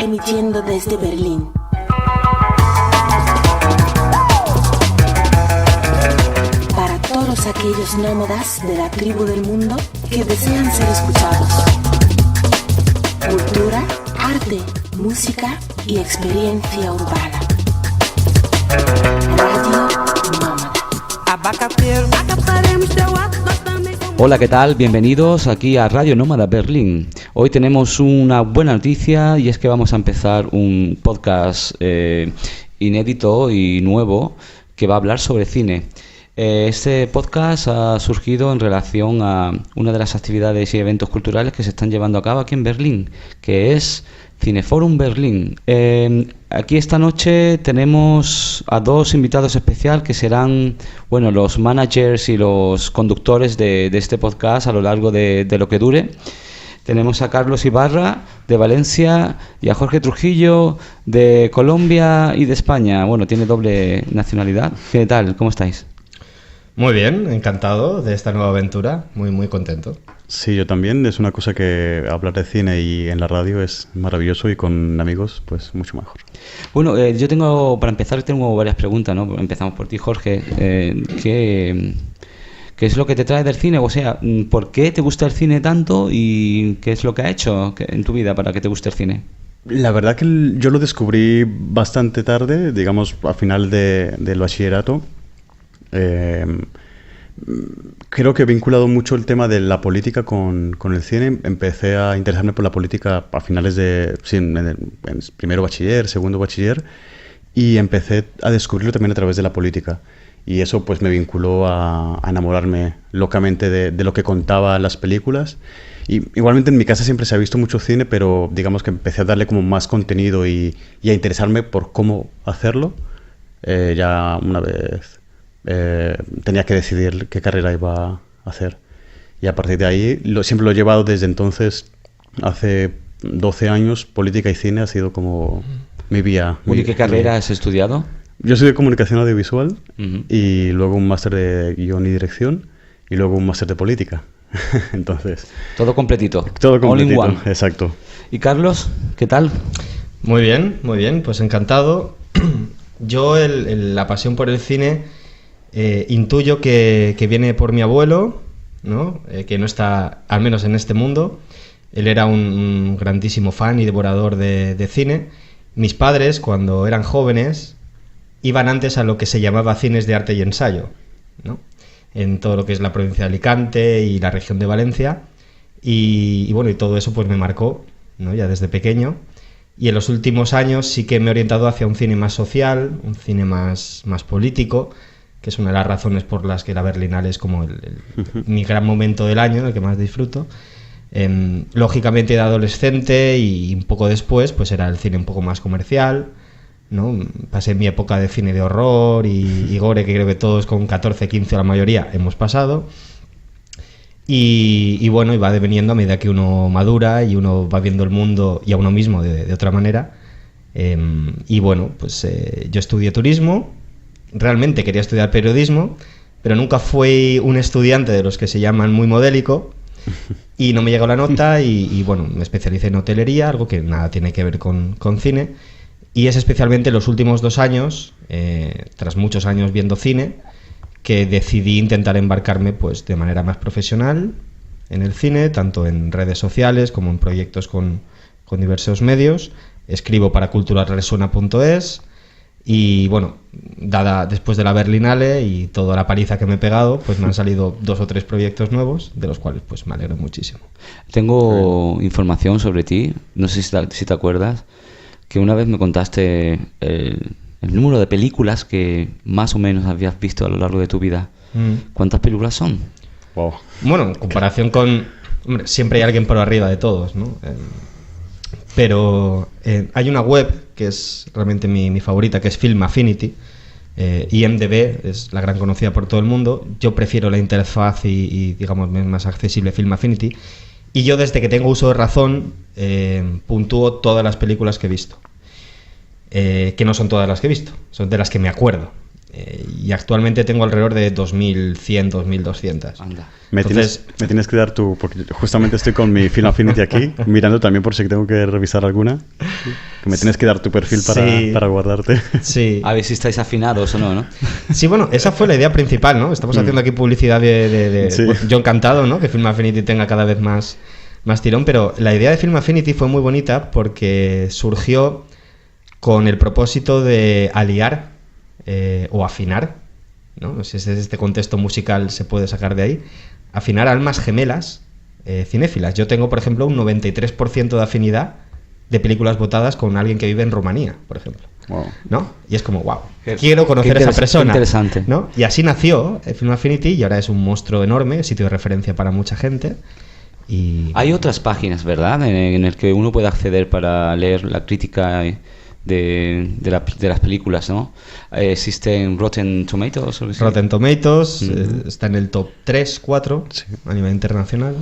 emitiendo desde Berlín. Para todos aquellos nómadas de la tribu del mundo que desean ser escuchados. Cultura, arte, música y experiencia urbana. Radio Nómada. Hola, ¿qué tal? Bienvenidos aquí a Radio Nómada Berlín. Hoy tenemos una buena noticia y es que vamos a empezar un podcast inédito y nuevo que va a hablar sobre cine. Este podcast ha surgido en relación a una de las actividades y eventos culturales que se están llevando a cabo aquí en Berlín, que es Cineforum Berlín. Aquí esta noche tenemos a dos invitados especiales que serán, bueno, los managers y los conductores de este podcast a lo largo de lo que dure. Tenemos a Carlos Ibarra de Valencia y a Jorge Trujillo de Colombia y de España. Bueno, tiene doble nacionalidad. ¿Qué tal? ¿Cómo estáis? Muy bien, encantado de esta nueva aventura, muy contento. Sí, yo también, es una cosa que hablar de cine y en la radio es maravilloso y con amigos pues mucho mejor. Bueno, yo para empezar tengo varias preguntas, ¿no? Empezamos por ti, Jorge. ¿Qué es lo que te trae del cine? O sea, ¿por qué te gusta el cine tanto y qué es lo que ha hecho en tu vida para que te guste el cine? La verdad que yo lo descubrí bastante tarde, digamos a final del bachillerato. Creo que he vinculado mucho el tema de la política con el cine. Empecé a interesarme por la política a finales en primero bachiller, segundo bachiller, y empecé a descubrirlo también a través de la política. Y eso pues me vinculó a enamorarme locamente de lo que contaban las películas. Y igualmente en mi casa siempre se ha visto mucho cine, pero digamos que empecé a darle como más contenido y a interesarme por cómo hacerlo. Ya una vez tenía que decidir qué carrera iba a hacer. Y a partir de ahí siempre lo he llevado desde entonces. Hace 12 años, política y cine ha sido como mi vía. ¿Y qué carrera has estudiado? Yo soy de comunicación audiovisual. Uh-huh. Y luego un máster de guión y dirección y luego un máster de política. Entonces, todo completito. Todo completito, all in one. Exacto. ¿Y Carlos, qué tal? Muy bien, pues encantado. Yo la pasión por el cine intuyo que viene por mi abuelo, ¿no? Que no está, al menos en este mundo. Él era un grandísimo fan y devorador de cine. Mis padres, cuando eran jóvenes, iban antes a lo que se llamaba cines de arte y ensayo, ¿no? En todo lo que es la provincia de Alicante y la región de Valencia. Y bueno, y todo eso pues me marcó, ¿no? Ya desde pequeño. Y en los últimos años sí que me he orientado hacia un cine más social, un cine más político, que es una de las razones por las que la Berlinale es como mi gran momento del año, el que más disfruto. Lógicamente de adolescente y un poco después pues era el cine un poco más comercial, ¿no? Pasé mi época de cine de horror y gore, que creo que todos con 14, 15 la mayoría hemos pasado. Y bueno, y va deveniendo a medida que uno madura y uno va viendo el mundo y a uno mismo de otra manera. Y bueno, pues yo estudié turismo. Realmente quería estudiar periodismo, pero nunca fui un estudiante de los que se llaman muy modélico y no me llegó la nota y bueno, me especialicé en hotelería, algo que nada tiene que ver con cine, y es especialmente los últimos 2 años, tras muchos años viendo cine, que decidí intentar embarcarme pues de manera más profesional en el cine, tanto en redes sociales como en proyectos con diversos medios. Escribo para culturalresona.es. Y bueno, después de la Berlinale y toda la paliza que me he pegado, pues me han salido 2 o 3 proyectos nuevos, de los cuales pues me alegro muchísimo. Tengo información sobre ti, no sé si te acuerdas, que una vez me contaste el número de películas que más o menos habías visto a lo largo de tu vida. ¿Cuántas películas son? Wow. Bueno, en comparación con... Hombre, siempre hay alguien por arriba de todos, ¿no? Pero hay una web que es realmente mi favorita, que es Film Affinity. IMDb es la gran conocida por todo el mundo. Yo prefiero la interfaz y digamos más accesible Film Affinity. Y yo desde que tengo uso de razón puntúo todas las películas que he visto. Que no son todas las que he visto, son de las que me acuerdo. y actualmente tengo alrededor de 2.100, 2.200. Anda. Me tienes que dar tu... Porque justamente estoy con mi Film Affinity aquí, mirando también por si tengo que revisar alguna. Que me tienes que dar tu perfil para guardarte. Sí. A ver si estáis afinados o no. Sí, bueno, esa fue la idea principal, ¿no? Estamos haciendo aquí publicidad de Sí. Bueno, yo encantado, ¿no? Que Film Affinity tenga cada vez más tirón, pero la idea de Film Affinity fue muy bonita porque surgió con el propósito de aliar o afinar, ¿no? Si es este contexto musical se puede sacar de ahí, afinar almas gemelas cinéfilas. Yo tengo, por ejemplo, un 93% de afinidad de películas votadas con alguien que vive en Rumanía, por ejemplo. Wow. ¿No? Y es como, wow, quiero conocer a esa persona. Qué interesante. ¿No? Y así nació Film Affinity y ahora es un monstruo enorme, sitio de referencia para mucha gente. Y Hay otras páginas, ¿verdad? En el que uno puede acceder para leer la crítica de las películas, ¿no? Existen Rotten Tomatoes. ¿O Rotten Tomatoes está en el top 3, 4 Sí. a nivel internacional.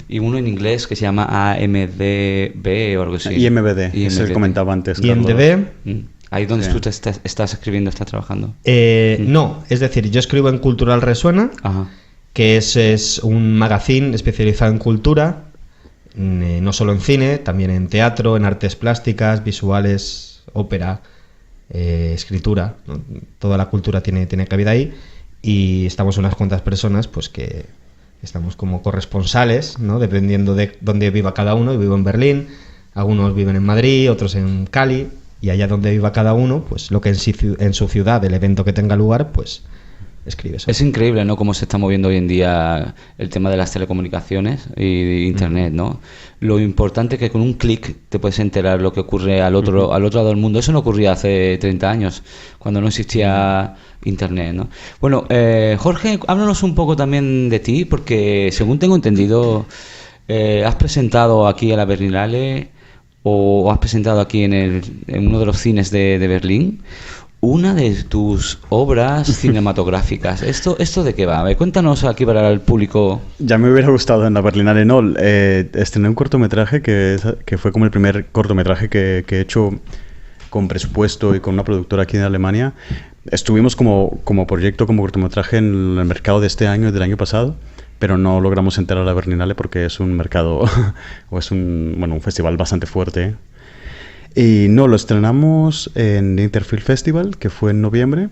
Y uno en inglés que se llama AMDB o algo así. IMBD, eso que comentaba antes. Carlos. IMDb. Ahí donde Sí. tú estás escribiendo, estás trabajando. No, es decir, yo escribo en Cultural Resuena, Ajá. que es un magazine especializado en cultura, no solo en cine, también en teatro, en artes plásticas, visuales, ópera, escritura, ¿no? Toda la cultura tiene cabida ahí, y estamos unas cuantas personas pues que estamos como corresponsales, ¿no? Dependiendo de dónde viva cada uno. Yo vivo en Berlín, algunos viven en Madrid, otros en Cali, y allá donde viva cada uno, pues lo que en su ciudad, el evento que tenga lugar, pues escribe eso. Es increíble, ¿no? Cómo se está moviendo hoy en día el tema de las telecomunicaciones y de Internet, ¿no? Lo importante es que con un clic te puedes enterar lo que ocurre al otro lado del mundo. Eso no ocurría hace 30 años, cuando no existía Internet, ¿no? Bueno, Jorge, háblanos un poco también de ti, porque según tengo entendido, has presentado aquí a la Berlinale o has presentado aquí en uno de los cines de Berlín una de tus obras cinematográficas. ¿Esto de qué va? A ver, cuéntanos aquí para el público. Ya me hubiera gustado en la Berlinale, no. Estrené un cortometraje que fue como el primer cortometraje que he hecho con presupuesto y con una productora aquí en Alemania. Estuvimos como proyecto, como cortometraje en el mercado de este año y del año pasado, pero no logramos entrar a la Berlinale porque es un mercado o es un festival bastante fuerte. Y no, lo estrenamos en Interfilm Festival, que fue en noviembre.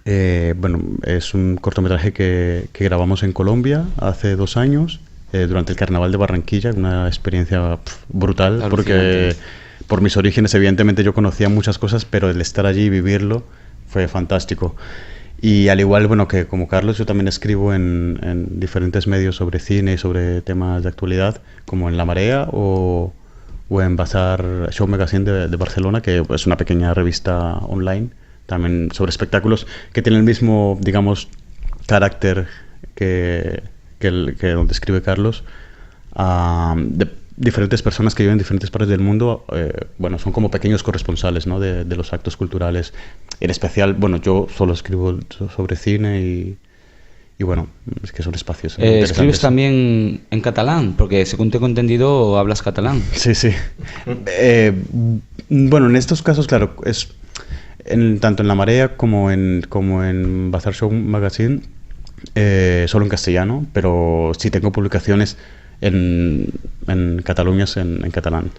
Es un cortometraje que grabamos en Colombia hace 2 años, durante el Carnaval de Barranquilla, una experiencia brutal, porque por mis orígenes evidentemente yo conocía muchas cosas, pero el estar allí y vivirlo fue fantástico. Y al igual, que como Carlos, yo también escribo en diferentes medios sobre cine y sobre temas de actualidad, como en La Marea o en Bazar Show Magazine de Barcelona, que es una pequeña revista online, también sobre espectáculos, que tiene el mismo, digamos, carácter que donde escribe Carlos, de diferentes personas que viven en diferentes partes del mundo. Son como pequeños corresponsales, ¿no? de los actos culturales. En especial, yo solo escribo sobre cine y es que son espacios interesantes. ¿Escribes también en catalán? Porque según tengo entendido, hablas catalán. Sí. En estos casos, claro, es tanto en La Marea como en Bazar Show Magazine, solo en castellano, pero sí tengo publicaciones en Cataluña, en catalán.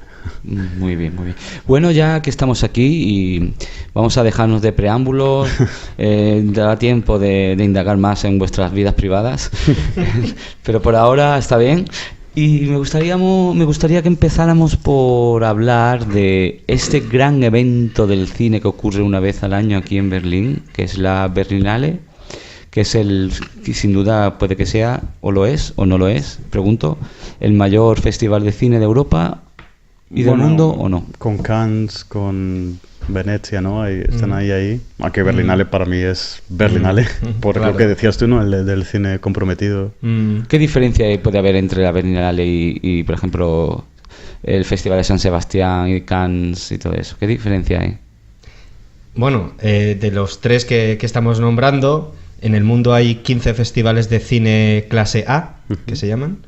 Muy bien, muy bien. Bueno, ya que estamos aquí y vamos a dejarnos de preámbulos, dará tiempo de indagar más en vuestras vidas privadas, pero por ahora está bien. Y me gustaría que empezáramos por hablar de este gran evento del cine que ocurre una vez al año aquí en Berlín, que es la Berlinale, que es que sin duda puede que sea, o lo es, o no lo es, pregunto, el mayor festival de cine de Europa y del mundo, ¿o no? Con Cannes, con Venecia, ¿no? Están ahí. Aunque Berlinale para mí es Berlinale, por claro. lo que decías tú, ¿no? El del cine comprometido. ¿Qué diferencia puede haber entre la Berlinale y, por ejemplo, el Festival de San Sebastián y Cannes y todo eso? ¿Qué diferencia hay? Bueno, de los 3 que estamos nombrando, en el mundo hay 15 festivales de cine clase A, que se llaman.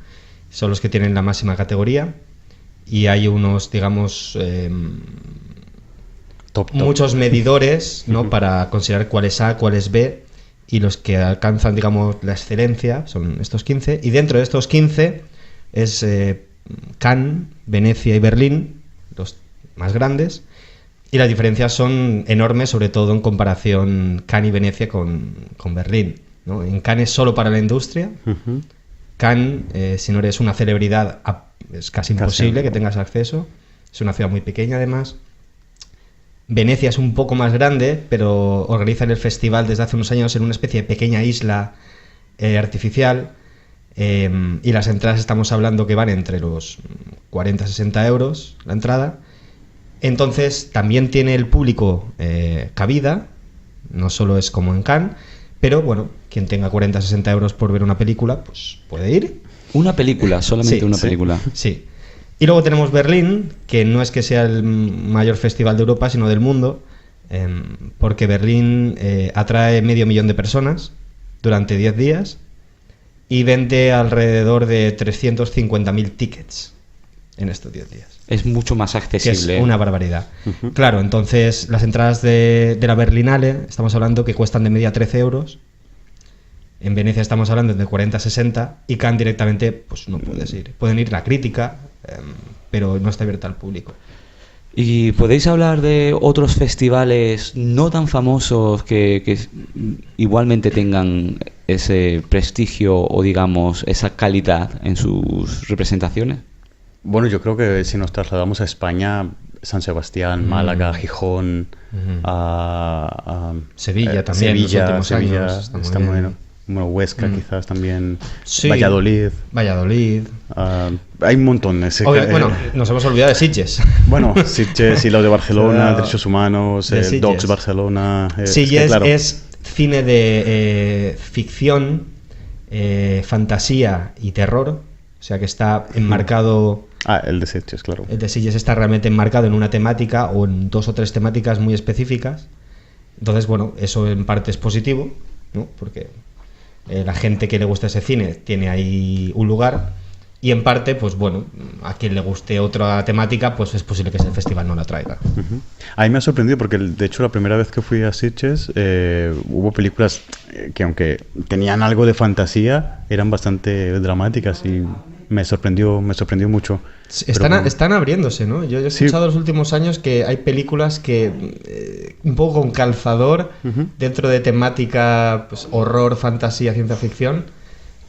Son los que tienen la máxima categoría. Y hay unos, digamos, muchos medidores, ¿no? Para considerar cuál es A, cuál es B, y los que alcanzan, digamos, la excelencia son estos 15, y dentro de estos 15 es Cannes, Venecia y Berlín, los más grandes, y las diferencias son enormes, sobre todo en comparación Cannes y Venecia con Berlín, ¿no? En Cannes es solo para la industria. Cannes, si no eres una celebridad, es casi imposible que tengas acceso. Es una ciudad muy pequeña, además. Venecia es un poco más grande, pero organizan el festival desde hace unos años en una especie de pequeña isla artificial. Y las entradas estamos hablando que van entre los 40-60 euros la entrada. Entonces también tiene el público cabida, no solo es como en Cannes, pero bueno, quien tenga 40-60 euros por ver una película, pues puede ir. ¿Una película? Solamente una película. Sí. Y luego tenemos Berlín, que no es que sea el mayor festival de Europa, sino del mundo, porque Berlín atrae 500.000 de personas durante 10 días y vende alrededor de 350.000 tickets en estos 10 días. Es mucho más accesible. Que es una barbaridad. Claro, entonces las entradas de la Berlinale, estamos hablando que cuestan de media 13 euros. En Venecia estamos hablando de 40-60 y Cannes directamente pues no puedes ir. Pueden ir la crítica, pero no está abierta al público. ¿Y podéis hablar de otros festivales no tan famosos que igualmente tengan ese prestigio o, digamos, esa calidad en sus representaciones? Bueno, yo creo que si nos trasladamos a España, San Sebastián, Málaga, Gijón, Sevilla también, Sevilla, en los últimos años, está muy bueno. Bueno, Huesca quizás también, sí, Valladolid. Hay un montón. Bueno, nos hemos olvidado de Sitges. Bueno, Sitges y lo de Barcelona, Derechos Humanos, Docs Barcelona. Sitges claro, es cine de ficción, fantasía y terror, o sea que está enmarcado... el de Sitges, claro. El de Sitges está realmente enmarcado en una temática o en 2 o 3 temáticas muy específicas. Entonces, bueno, eso en parte es positivo, ¿no? Porque la gente que le gusta ese cine tiene ahí un lugar, y en parte, pues bueno, a quien le guste otra temática, pues es posible que ese festival no la traiga. A mí me ha sorprendido porque, de hecho, la primera vez que fui a Sitges hubo películas que, aunque tenían algo de fantasía, eran bastante dramáticas y me sorprendió mucho. Están abriéndose, ¿no? Yo he escuchado en los últimos años que hay películas que un poco con calzador dentro de temática, pues, horror, fantasía, ciencia ficción,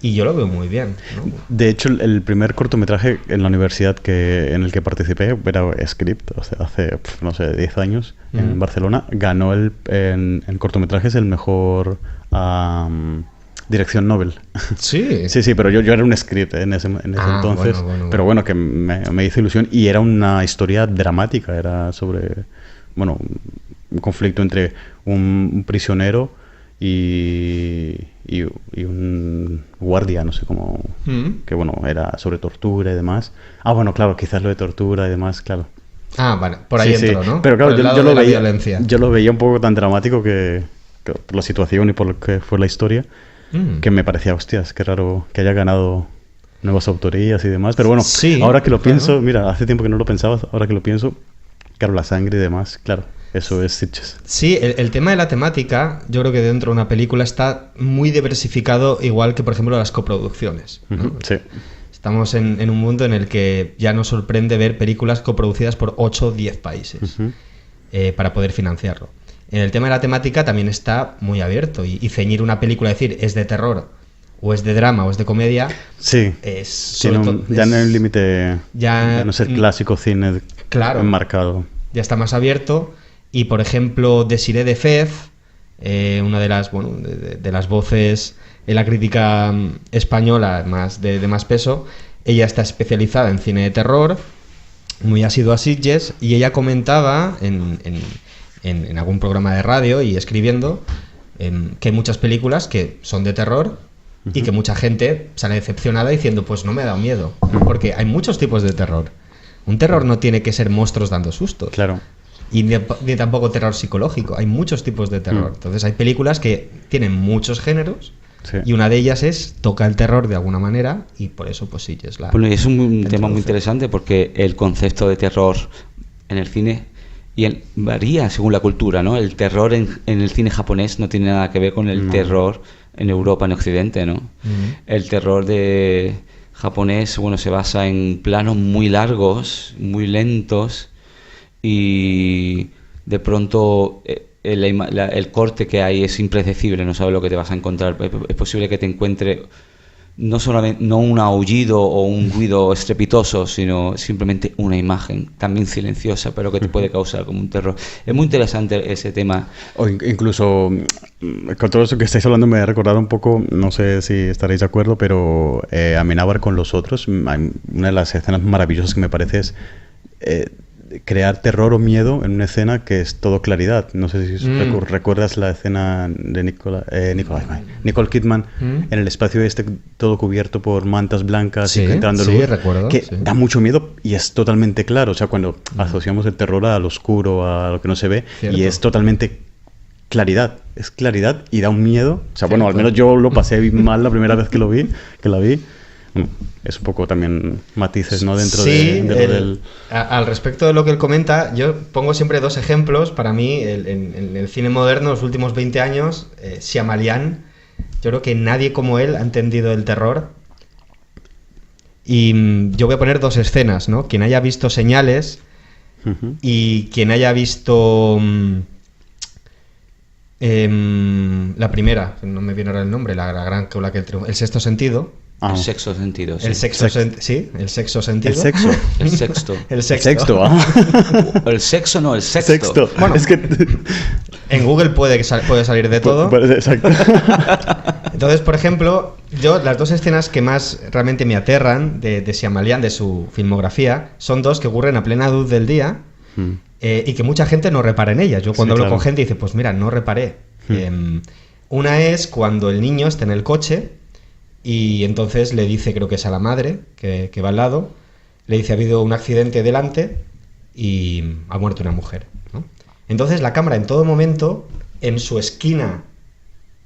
y yo lo veo muy bien, ¿no? De hecho, el primer cortometraje en la universidad en el que participé era Script, o sea, hace, no sé, 10 años, en Barcelona. Ganó en cortometrajes el mejor... dirección Nobel. Sí. Sí, pero yo era un script en ese entonces. Bueno. Pero bueno, que me hizo ilusión y era una historia dramática. Era sobre, bueno, un conflicto entre un prisionero y un guardia, no sé cómo... Que bueno, era sobre tortura y demás. Bueno, claro, quizás lo de tortura y demás, claro. Vale, por ahí entró, ¿no? Pero claro, yo lo veía un poco tan dramático que por la situación y por lo que fue la historia, que me parecía, hostias, qué raro que haya ganado nuevas autorías y demás. Pero bueno, sí, ahora que lo pienso, mira, hace tiempo que no lo pensaba, ahora que lo pienso, claro, la sangre y demás, claro, eso es Sitges. Sí, el tema de la temática, yo creo que dentro de una película está muy diversificado, igual que, por ejemplo, las coproducciones, ¿no? Sí. Estamos en un mundo en el que ya nos sorprende ver películas coproducidas por 8 o 10 países para poder financiarlo. En el tema de la temática también está muy abierto y ceñir una película, decir, es de terror o es de drama o es de comedia, sí, ya no hay un límite, ya no es el clásico cine enmarcado. Ya está más abierto. Y por ejemplo, Desirée Defez, una de las voces en la crítica española de más peso, ella está especializada en cine de terror, muy asidua a Sitges, y ella comentaba en algún programa de radio y escribiendo que hay muchas películas que son de terror y que mucha gente sale decepcionada diciendo, pues no me ha dado miedo, porque hay muchos tipos de terror. Un terror no tiene que ser monstruos dando sustos. Claro. Y ni tampoco terror psicológico. Hay muchos tipos de terror. Entonces hay películas que tienen muchos géneros, y una de ellas toca el terror de alguna manera, y por eso pues sí es la... Bueno, es un tema muy interesante porque el concepto de terror en el cine varía según la cultura, ¿no? El terror en el cine japonés no tiene nada que ver con el terror en Europa, en Occidente, ¿no? El terror de japonés, bueno, se basa en planos muy largos, muy lentos, y de pronto el corte que hay es impredecible, no sabes lo que te vas a encontrar. Es posible que te encuentre no un aullido o un ruido estrepitoso, sino simplemente una imagen también silenciosa, pero que te puede causar como un terror. Es muy interesante ese tema. O incluso con todo eso que estáis hablando me ha recordado un poco, no sé si estaréis de acuerdo, pero Amenábar con los otros, una de las escenas maravillosas que me parece es crear terror o miedo en una escena que es todo claridad. No sé si recuerdas la escena de Nicole Kidman en el espacio todo cubierto por mantas blancas y entrando luz, recuerdo, que da mucho miedo y es totalmente claro. O sea, cuando asociamos el terror al oscuro, a lo que no se ve, y es totalmente claridad. Es claridad y da un miedo. O sea, bueno, al menos yo lo pasé mal la primera vez que la vi. Bueno, es un poco también matices, ¿no? Dentro del... Al respecto de lo que él comenta, yo pongo siempre dos ejemplos. Para mí, en el cine moderno, los últimos 20 años, Shyamalan, yo creo que nadie como él ha entendido el terror. Y yo voy a poner dos escenas, ¿no? Quien haya visto Señales y quien haya visto... la primera, no me viene ahora el nombre, la gran con la que el Sexto Sentido. El sexto sentido, sí. El sexto sentido. El sexto. El sexto. El sexto. El sexo no, el sexto. Bueno, es que... en Google puede salir de todo. Exacto. Entonces, por ejemplo, yo las dos escenas que más realmente me aterran de Shyamalan, de su filmografía, son dos que ocurren a plena luz del día y que mucha gente no repara en ellas. Yo cuando hablo con gente dice, pues mira, no reparé. Una es cuando el niño está en el coche y entonces le dice, creo que es a la madre que va al lado, le dice, ha habido un accidente delante y ha muerto una mujer, ¿no? Entonces la cámara en todo momento, en su esquina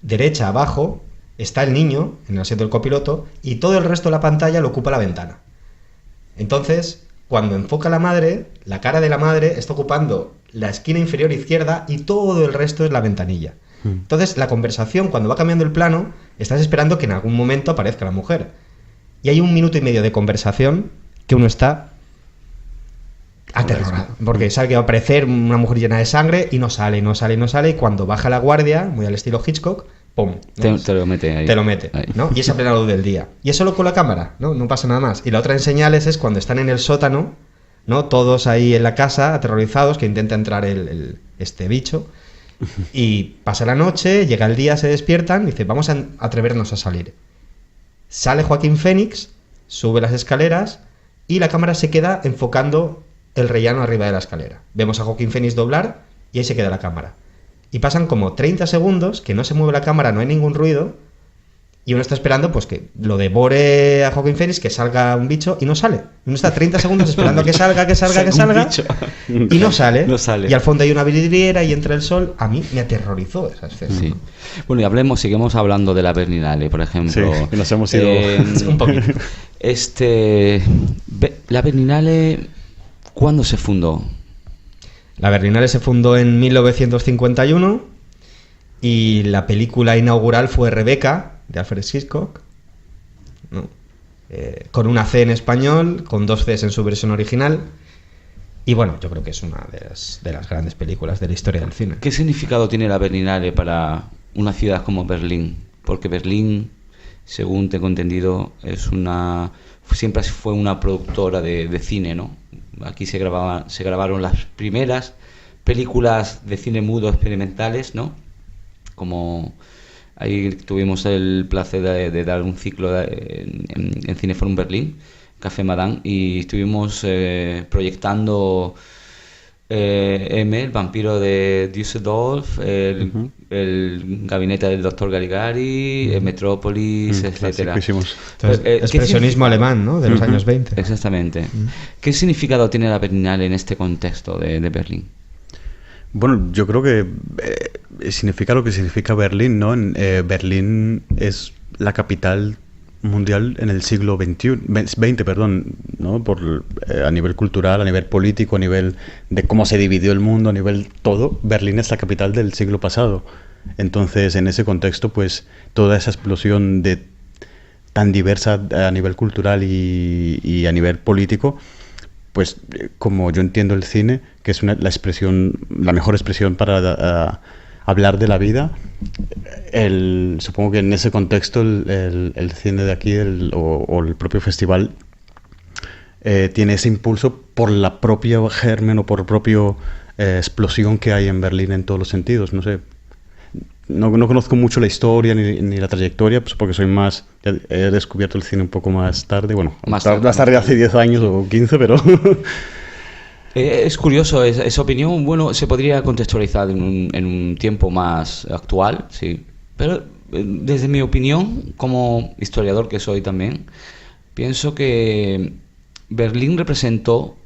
derecha abajo, está el niño en el asiento del copiloto y todo el resto de la pantalla lo ocupa la ventana. Entonces, cuando enfoca a la madre, la cara de la madre está ocupando la esquina inferior izquierda y todo el resto es la ventanilla. Entonces, la conversación, cuando va cambiando el plano, estás esperando que en algún momento aparezca la mujer. Y hay 1 minuto y medio de conversación que uno está aterrorado. Porque sabe que va a aparecer una mujer llena de sangre y no sale. Y cuando baja la guardia, muy al estilo Hitchcock, ¡pum! ¿no? Te lo mete ahí. Te lo mete, ahí. ¿no? Y es a plena luz del día. Y es solo con la cámara, ¿no? No pasa nada más. Y la otra en Señales es cuando están en el sótano, ¿no? Todos ahí en la casa, aterrorizados, que intenta entrar este bicho. Y pasa la noche, llega el día, se despiertan y dice, vamos a atrevernos a salir. Sale Joaquín Phoenix, sube las escaleras y la cámara se queda enfocando el rellano arriba de la escalera. Vemos a Joaquín Phoenix doblar y ahí se queda la cámara. Y pasan como 30 segundos que no se mueve la cámara, no hay ningún ruido y uno está esperando pues que lo devore a Joaquin Phoenix, que salga un bicho y no sale. Uno está 30 segundos esperando que salga y no sale. Y al fondo hay una vidriera y entra el sol. A mí me aterrorizó esa escena. Sí. Bueno, y sigamos hablando de la Berlinale, por ejemplo. Sí, que nos hemos ido un poquito. La Berlinale, ¿cuándo se fundó? La Berlinale se fundó en 1951 y la película inaugural fue Rebecca, de Alfred Hitchcock, ¿no? Con una C en español, con 2 Cs en su versión original. Y bueno, yo creo que es una de las grandes películas de la historia del cine. ¿Qué significado tiene la Berlinale para una ciudad como Berlín? Porque Berlín, según tengo entendido, siempre fue una productora de cine, ¿no? Aquí se grabaron las primeras películas de cine mudo experimentales, ¿no? Como ahí tuvimos el placer de dar un ciclo en Cineforum Berlín, Café Madame, y estuvimos proyectando el vampiro de Düsseldorf, el gabinete del Dr. Galigari, Metrópolis, etcétera. Expresionismo alemán, ¿no? De los años 20. Exactamente. ¿Qué significado tiene la Berlinale en este contexto de Berlín? Bueno, yo creo que significa lo que significa Berlín, ¿no? Berlín es la capital mundial en el siglo XX, perdón, ¿no? A nivel cultural, a nivel político, a nivel de cómo se dividió el mundo, a nivel todo. Berlín es la capital del siglo pasado. Entonces, en ese contexto, pues toda esa explosión tan diversa a nivel cultural y a nivel político, pues como yo entiendo el cine, que es la mejor expresión para hablar de la vida, supongo que en ese contexto el cine de aquí o el propio festival tiene ese impulso por la propia germen o por la propia explosión que hay en Berlín en todos los sentidos. No sé, no conozco mucho la historia ni la trayectoria, pues porque he descubierto el cine un poco más tarde, más tarde hace 10 años o 15, pero... Es curioso esa opinión. Bueno, se podría contextualizar en un tiempo más actual, sí. Pero desde mi opinión, como historiador que soy también, pienso que Berlín representó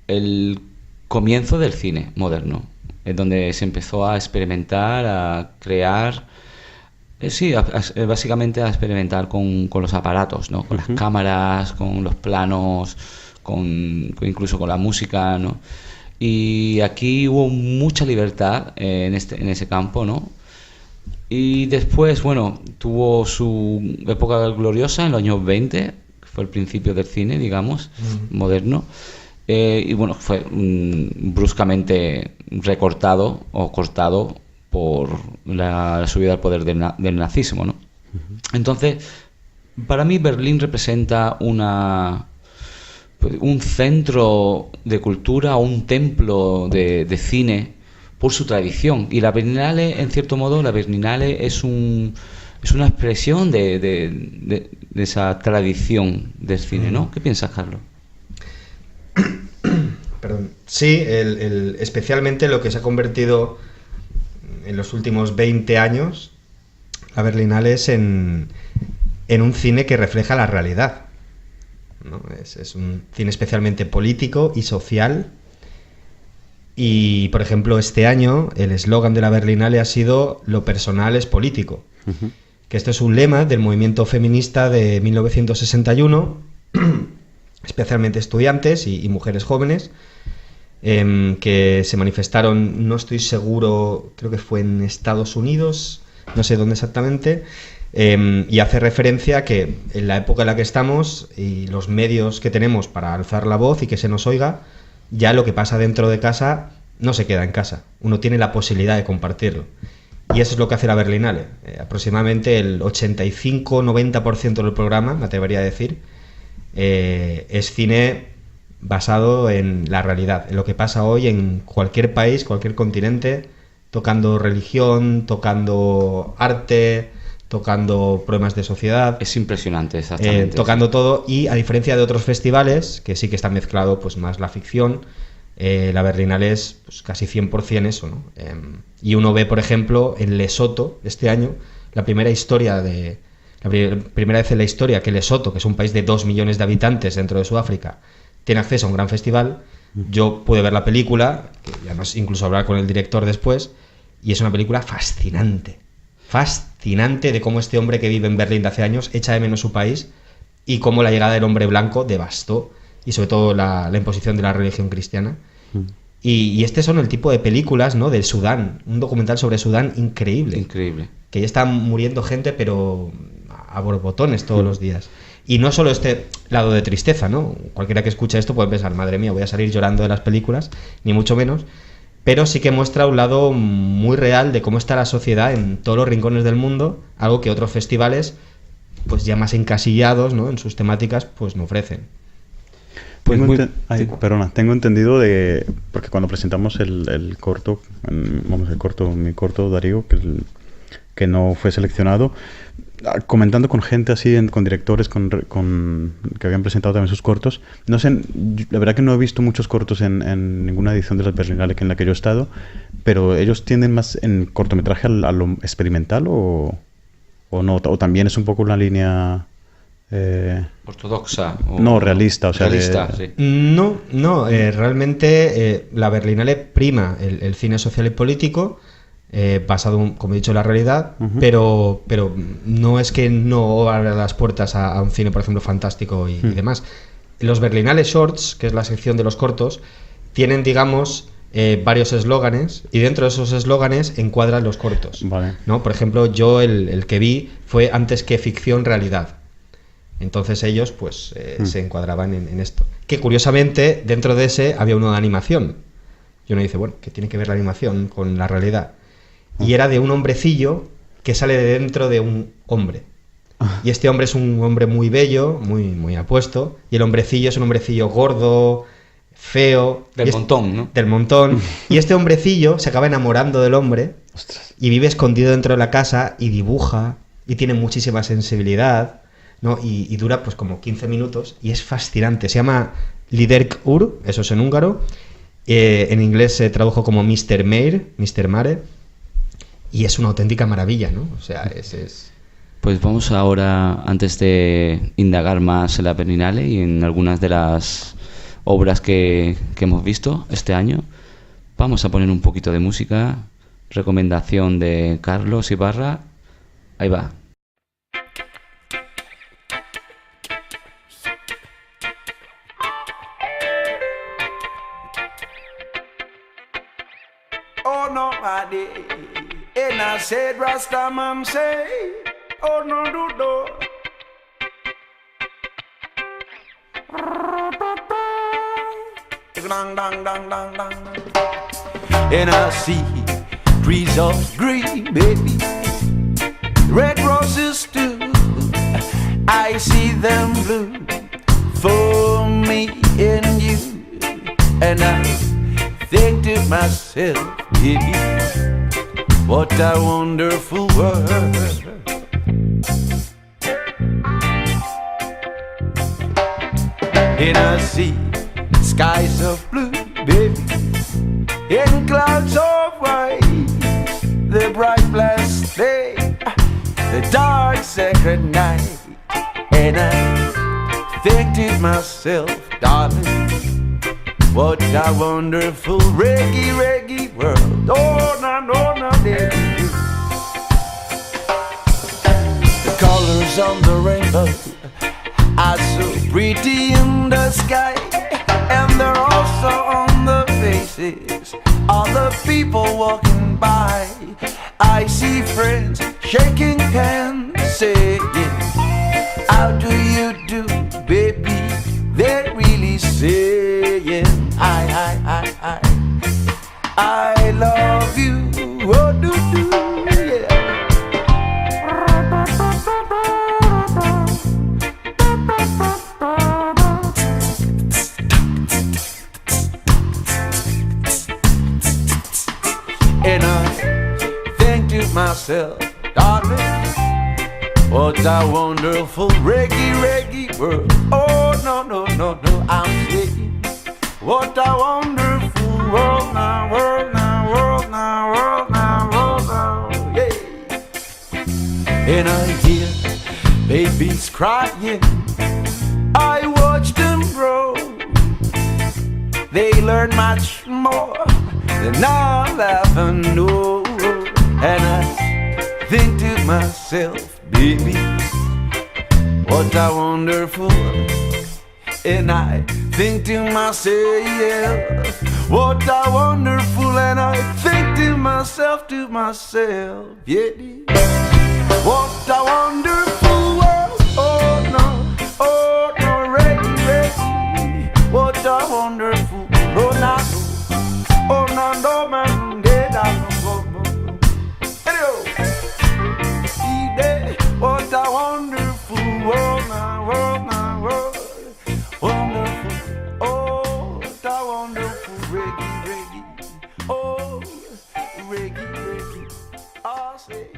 el comienzo del cine moderno, en donde se empezó a experimentar, a crear, básicamente a experimentar con los aparatos, ¿no? Con las cámaras, con los planos, incluso con la música, ¿no? Y aquí hubo mucha libertad en ese campo, ¿no? Y después, tuvo su época gloriosa en los años 20, que fue el principio del cine, digamos, moderno. Y fue bruscamente recortado o cortado por la subida al poder del nazismo, ¿no? Entonces, para mí Berlín representa un centro de cultura, un templo de cine por su tradición. Y la Berlinale, en cierto modo, es una expresión de esa tradición del cine, ¿no? ¿Qué piensas, Carlos? Perdón. Sí, especialmente lo que se ha convertido en los últimos 20 años, la Berlinale es en un cine que refleja la realidad, ¿no? Es un cine especialmente político y social. Y, por ejemplo, este año el eslogan de la Berlinale ha sido "Lo personal es político", que esto es un lema del movimiento feminista de 1961, especialmente estudiantes y mujeres jóvenes, que se manifestaron, no estoy seguro, creo que fue en Estados Unidos, no sé dónde exactamente, y hace referencia a que en la época en la que estamos y los medios que tenemos para alzar la voz y que se nos oiga, ya lo que pasa dentro de casa no se queda en casa, uno tiene la posibilidad de compartirlo. Y eso es lo que hace la Berlinale. Aproximadamente el 85-90% del programa, me atrevería a decir, es cine basado en la realidad, en lo que pasa hoy en cualquier país, cualquier continente, tocando religión, tocando arte, tocando problemas de sociedad. Es impresionante, exactamente. Tocando todo, y a diferencia de otros festivales, que sí que está mezclado pues más la ficción, la Berlinale es pues, casi 100% eso, ¿no? Y uno ve, por ejemplo, en Lesoto, este año, la primera vez en la historia que Lesoto, que es un país de 2 millones de habitantes dentro de Sudáfrica, tiene acceso a un gran festival. Yo pude ver la película, que ya incluso hablar con el director después, y es una película fascinante de cómo este hombre que vive en Berlín de hace años echa de menos su país y cómo la llegada del hombre blanco devastó, y sobre todo la imposición de la religión cristiana. Y este son el tipo de películas, ¿no? Del Sudán, un documental sobre Sudán increíble, que ya está muriendo gente, pero a borbotones todos los días. Y no solo este lado de tristeza, ¿no? Cualquiera que escuche esto puede pensar, madre mía, voy a salir llorando de las películas, ni mucho menos, pero sí que muestra un lado muy real de cómo está la sociedad en todos los rincones del mundo, algo que otros festivales, pues ya más encasillados, ¿no? En sus temáticas, pues no ofrecen. Pues tengo entendido porque cuando presentamos el corto, mi corto Darío, que no fue seleccionado, comentando con gente así, con directores que habían presentado también sus cortos, no sé, la verdad que no he visto muchos cortos en ninguna edición de la Berlinale en la que yo he estado, pero ellos tienden más en cortometraje a lo experimental o no, o también es un poco una línea ortodoxa no realista, o sea, realista, sí. Realmente la Berlinale prima el cine social y político, basado, como he dicho, en la realidad, Ujú. pero no es que no abra las puertas a un cine, por ejemplo, fantástico y demás. Los Berlinale Shorts, que es la sección de los cortos, tienen, digamos, varios eslóganes, y dentro de esos eslóganes encuadran los cortos. Vale. ¿No? Por ejemplo, yo el que vi fue antes que ficción, realidad. Entonces ellos pues se encuadraban en esto. Que curiosamente, dentro de ese había uno de animación. Y uno dice, bueno, ¿qué tiene que ver la animación con la realidad? Y era de un hombrecillo que sale de dentro de un hombre. Y este hombre es un hombre muy bello, muy apuesto, y el hombrecillo es un hombrecillo gordo, feo. Del y montón, ¿no? Del montón. Y este hombrecillo se acaba enamorando del hombre Ostras. y vive escondido dentro de la casa y dibuja y tiene muchísima sensibilidad, ¿no? Y dura pues como 15 minutos y es fascinante. Se llama Liderk Ur, eso es en húngaro. En inglés se tradujo como Mr. Mare, y es una auténtica maravilla, ¿no? O sea, es... Pues vamos ahora, antes de indagar más en la Berlinale y en algunas de las obras que hemos visto este año, vamos a poner un poquito de música. Recomendación de Carlos Ibarra. Ahí va. Oh no, my day. And I said, Rastaman say, oh no, do. Dang, dang, dang, dang, dang. And I see trees of green, baby, red roses too. I see them bloom for me and you. And I think to myself, baby, what a wonderful world. And I see skies of blue, baby, and clouds of white, the bright blessed day, the dark sacred night. And I think to myself, darling, what a wonderful reggae world. Oh, no, baby. The colors on the rainbow are so pretty in the sky, and they're also on the faces of the people walking by. I see friends shaking hands, saying, how do you do, baby? They're really saying, I love you, oh, do, yeah. And I think to myself, darling, what a wonderful reggae world. Oh, no, I'm saying, what a wonderful world now, yeah. And I hear babies crying, I watch them grow. They learn much more than I'll ever know. And I think to myself, baby, what a wonderful world. And I think to myself, what a wonderful. And I think to myself, yeah, what a wonderful world. Oh no, reggae, what a wonderful. Oh no, man, what a wonderful world now, wonderful. Oh, what a wonderful reggae. Oh, reggae. I say,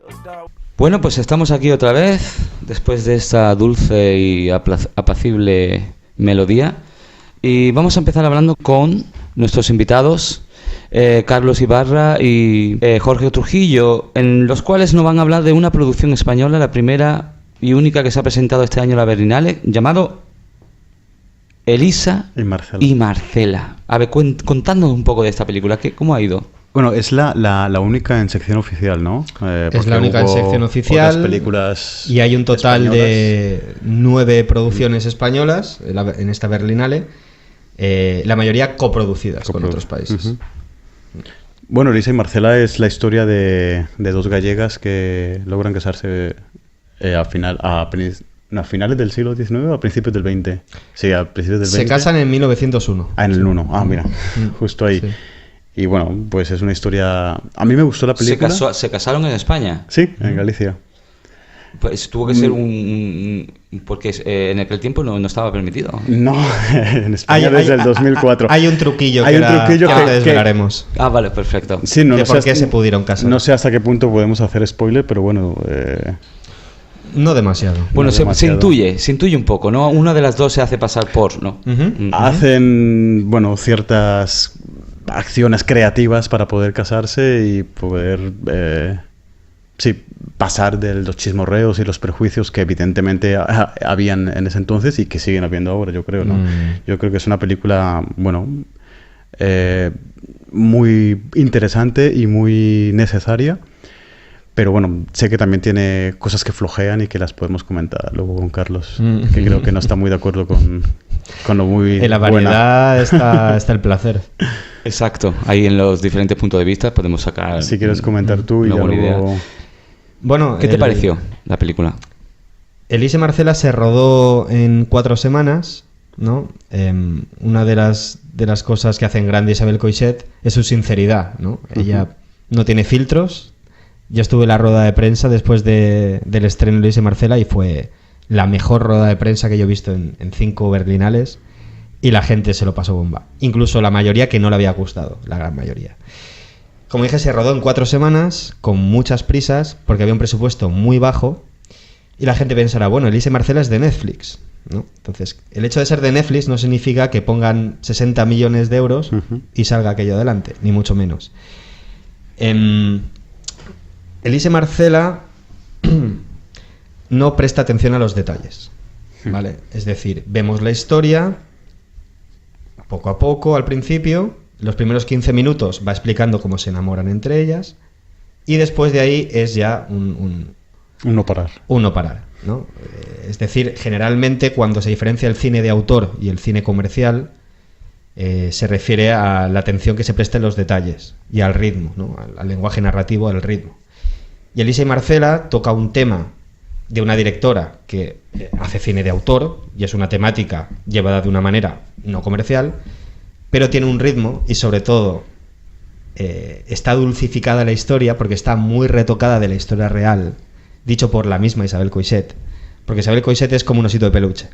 what a... Bueno, pues estamos aquí otra vez, después de esta dulce y apacible melodía. Y vamos a empezar hablando con nuestros invitados, Carlos Ibarra y Jorge Trujillo, en los cuales nos van a hablar de una producción española, la primera y única que se ha presentado este año en la Berlinale, llamado Elisa Y Marcela. y Marcela. A ver, contándonos un poco de esta película, ¿cómo ha ido? Bueno, es la única en sección oficial, ¿no? Es la única en sección oficial. Otras películas y hay un total españolas. de 9 producciones españolas en esta Berlinale, la mayoría coproducidas con otros países. Uh-huh. Bueno, Elisa y Marcela es la historia de dos gallegas que logran casarse a finales del siglo XIX o a principios del XX. Sí, a principios del XX. Se casan en 1901. Ah, en el 1. Ah, mira, justo ahí. Sí. Y bueno, pues es una historia... A mí me gustó la película. ¿Se casaron en España? Sí, en Galicia. Pues tuvo que ser porque en aquel tiempo no estaba permitido. No, en España desde el 2004. Hay un truquillo Hay que, un truquillo que desvelaremos. Ah, vale, perfecto. Sí, no, de no por sé qué se pudieron casar. No sé hasta qué punto podemos hacer spoiler, pero bueno... No demasiado. Bueno, No se demasiado. intuye un poco, ¿no? Una de las dos se hace pasar por, ¿no? Ujú. Hacen, bueno, ciertas acciones creativas para poder casarse y poder, sí, pasar de los chismorreos y los prejuicios que evidentemente habían en ese entonces y que siguen habiendo ahora, yo creo, ¿no? Yo creo que es una película, bueno, muy interesante y muy necesaria. Pero bueno, sé que también tiene cosas que flojean y que las podemos comentar luego con Carlos, que creo que no está muy de acuerdo con lo muy En la variedad está el placer. Exacto. Ahí en los diferentes puntos de vista podemos sacar... Si quieres comentar tú y una ya buena luego... idea. Bueno, ¿Qué te pareció la película? Elisa y Marcela se rodó en 4 semanas, ¿no? Una de las cosas que hacen grande Isabel Coixet es su sinceridad, ¿no? Ella no tiene filtros. Yo estuve en la rueda de prensa después del estreno de Elisa y Marcela y fue la mejor rueda de prensa que yo he visto en 5 berlinales y la gente se lo pasó bomba. Incluso la mayoría que no le había gustado, la gran mayoría. Como dije, se rodó en 4 semanas con muchas prisas porque había un presupuesto muy bajo y la gente pensará, bueno, Elisa y Marcela es de Netflix, ¿no? Entonces, el hecho de ser de Netflix no significa que pongan 60 millones de euros y salga aquello adelante, ni mucho menos. Elisa y Marcela no presta atención a los detalles, ¿vale? Es decir, vemos la historia poco a poco al principio, los primeros 15 minutos va explicando cómo se enamoran entre ellas y después de ahí es ya un no parar. un no parar, ¿no? Es decir, generalmente cuando se diferencia el cine de autor y el cine comercial se refiere a la atención que se presta en los detalles y al ritmo, ¿no? Al lenguaje narrativo, al ritmo. Y Elisa y Marcela toca un tema de una directora que hace cine de autor y es una temática llevada de una manera no comercial, pero tiene un ritmo y sobre todo está dulcificada la historia porque está muy retocada de la historia real, dicho por la misma Isabel Coixet, porque Isabel Coixet es como un osito de peluche.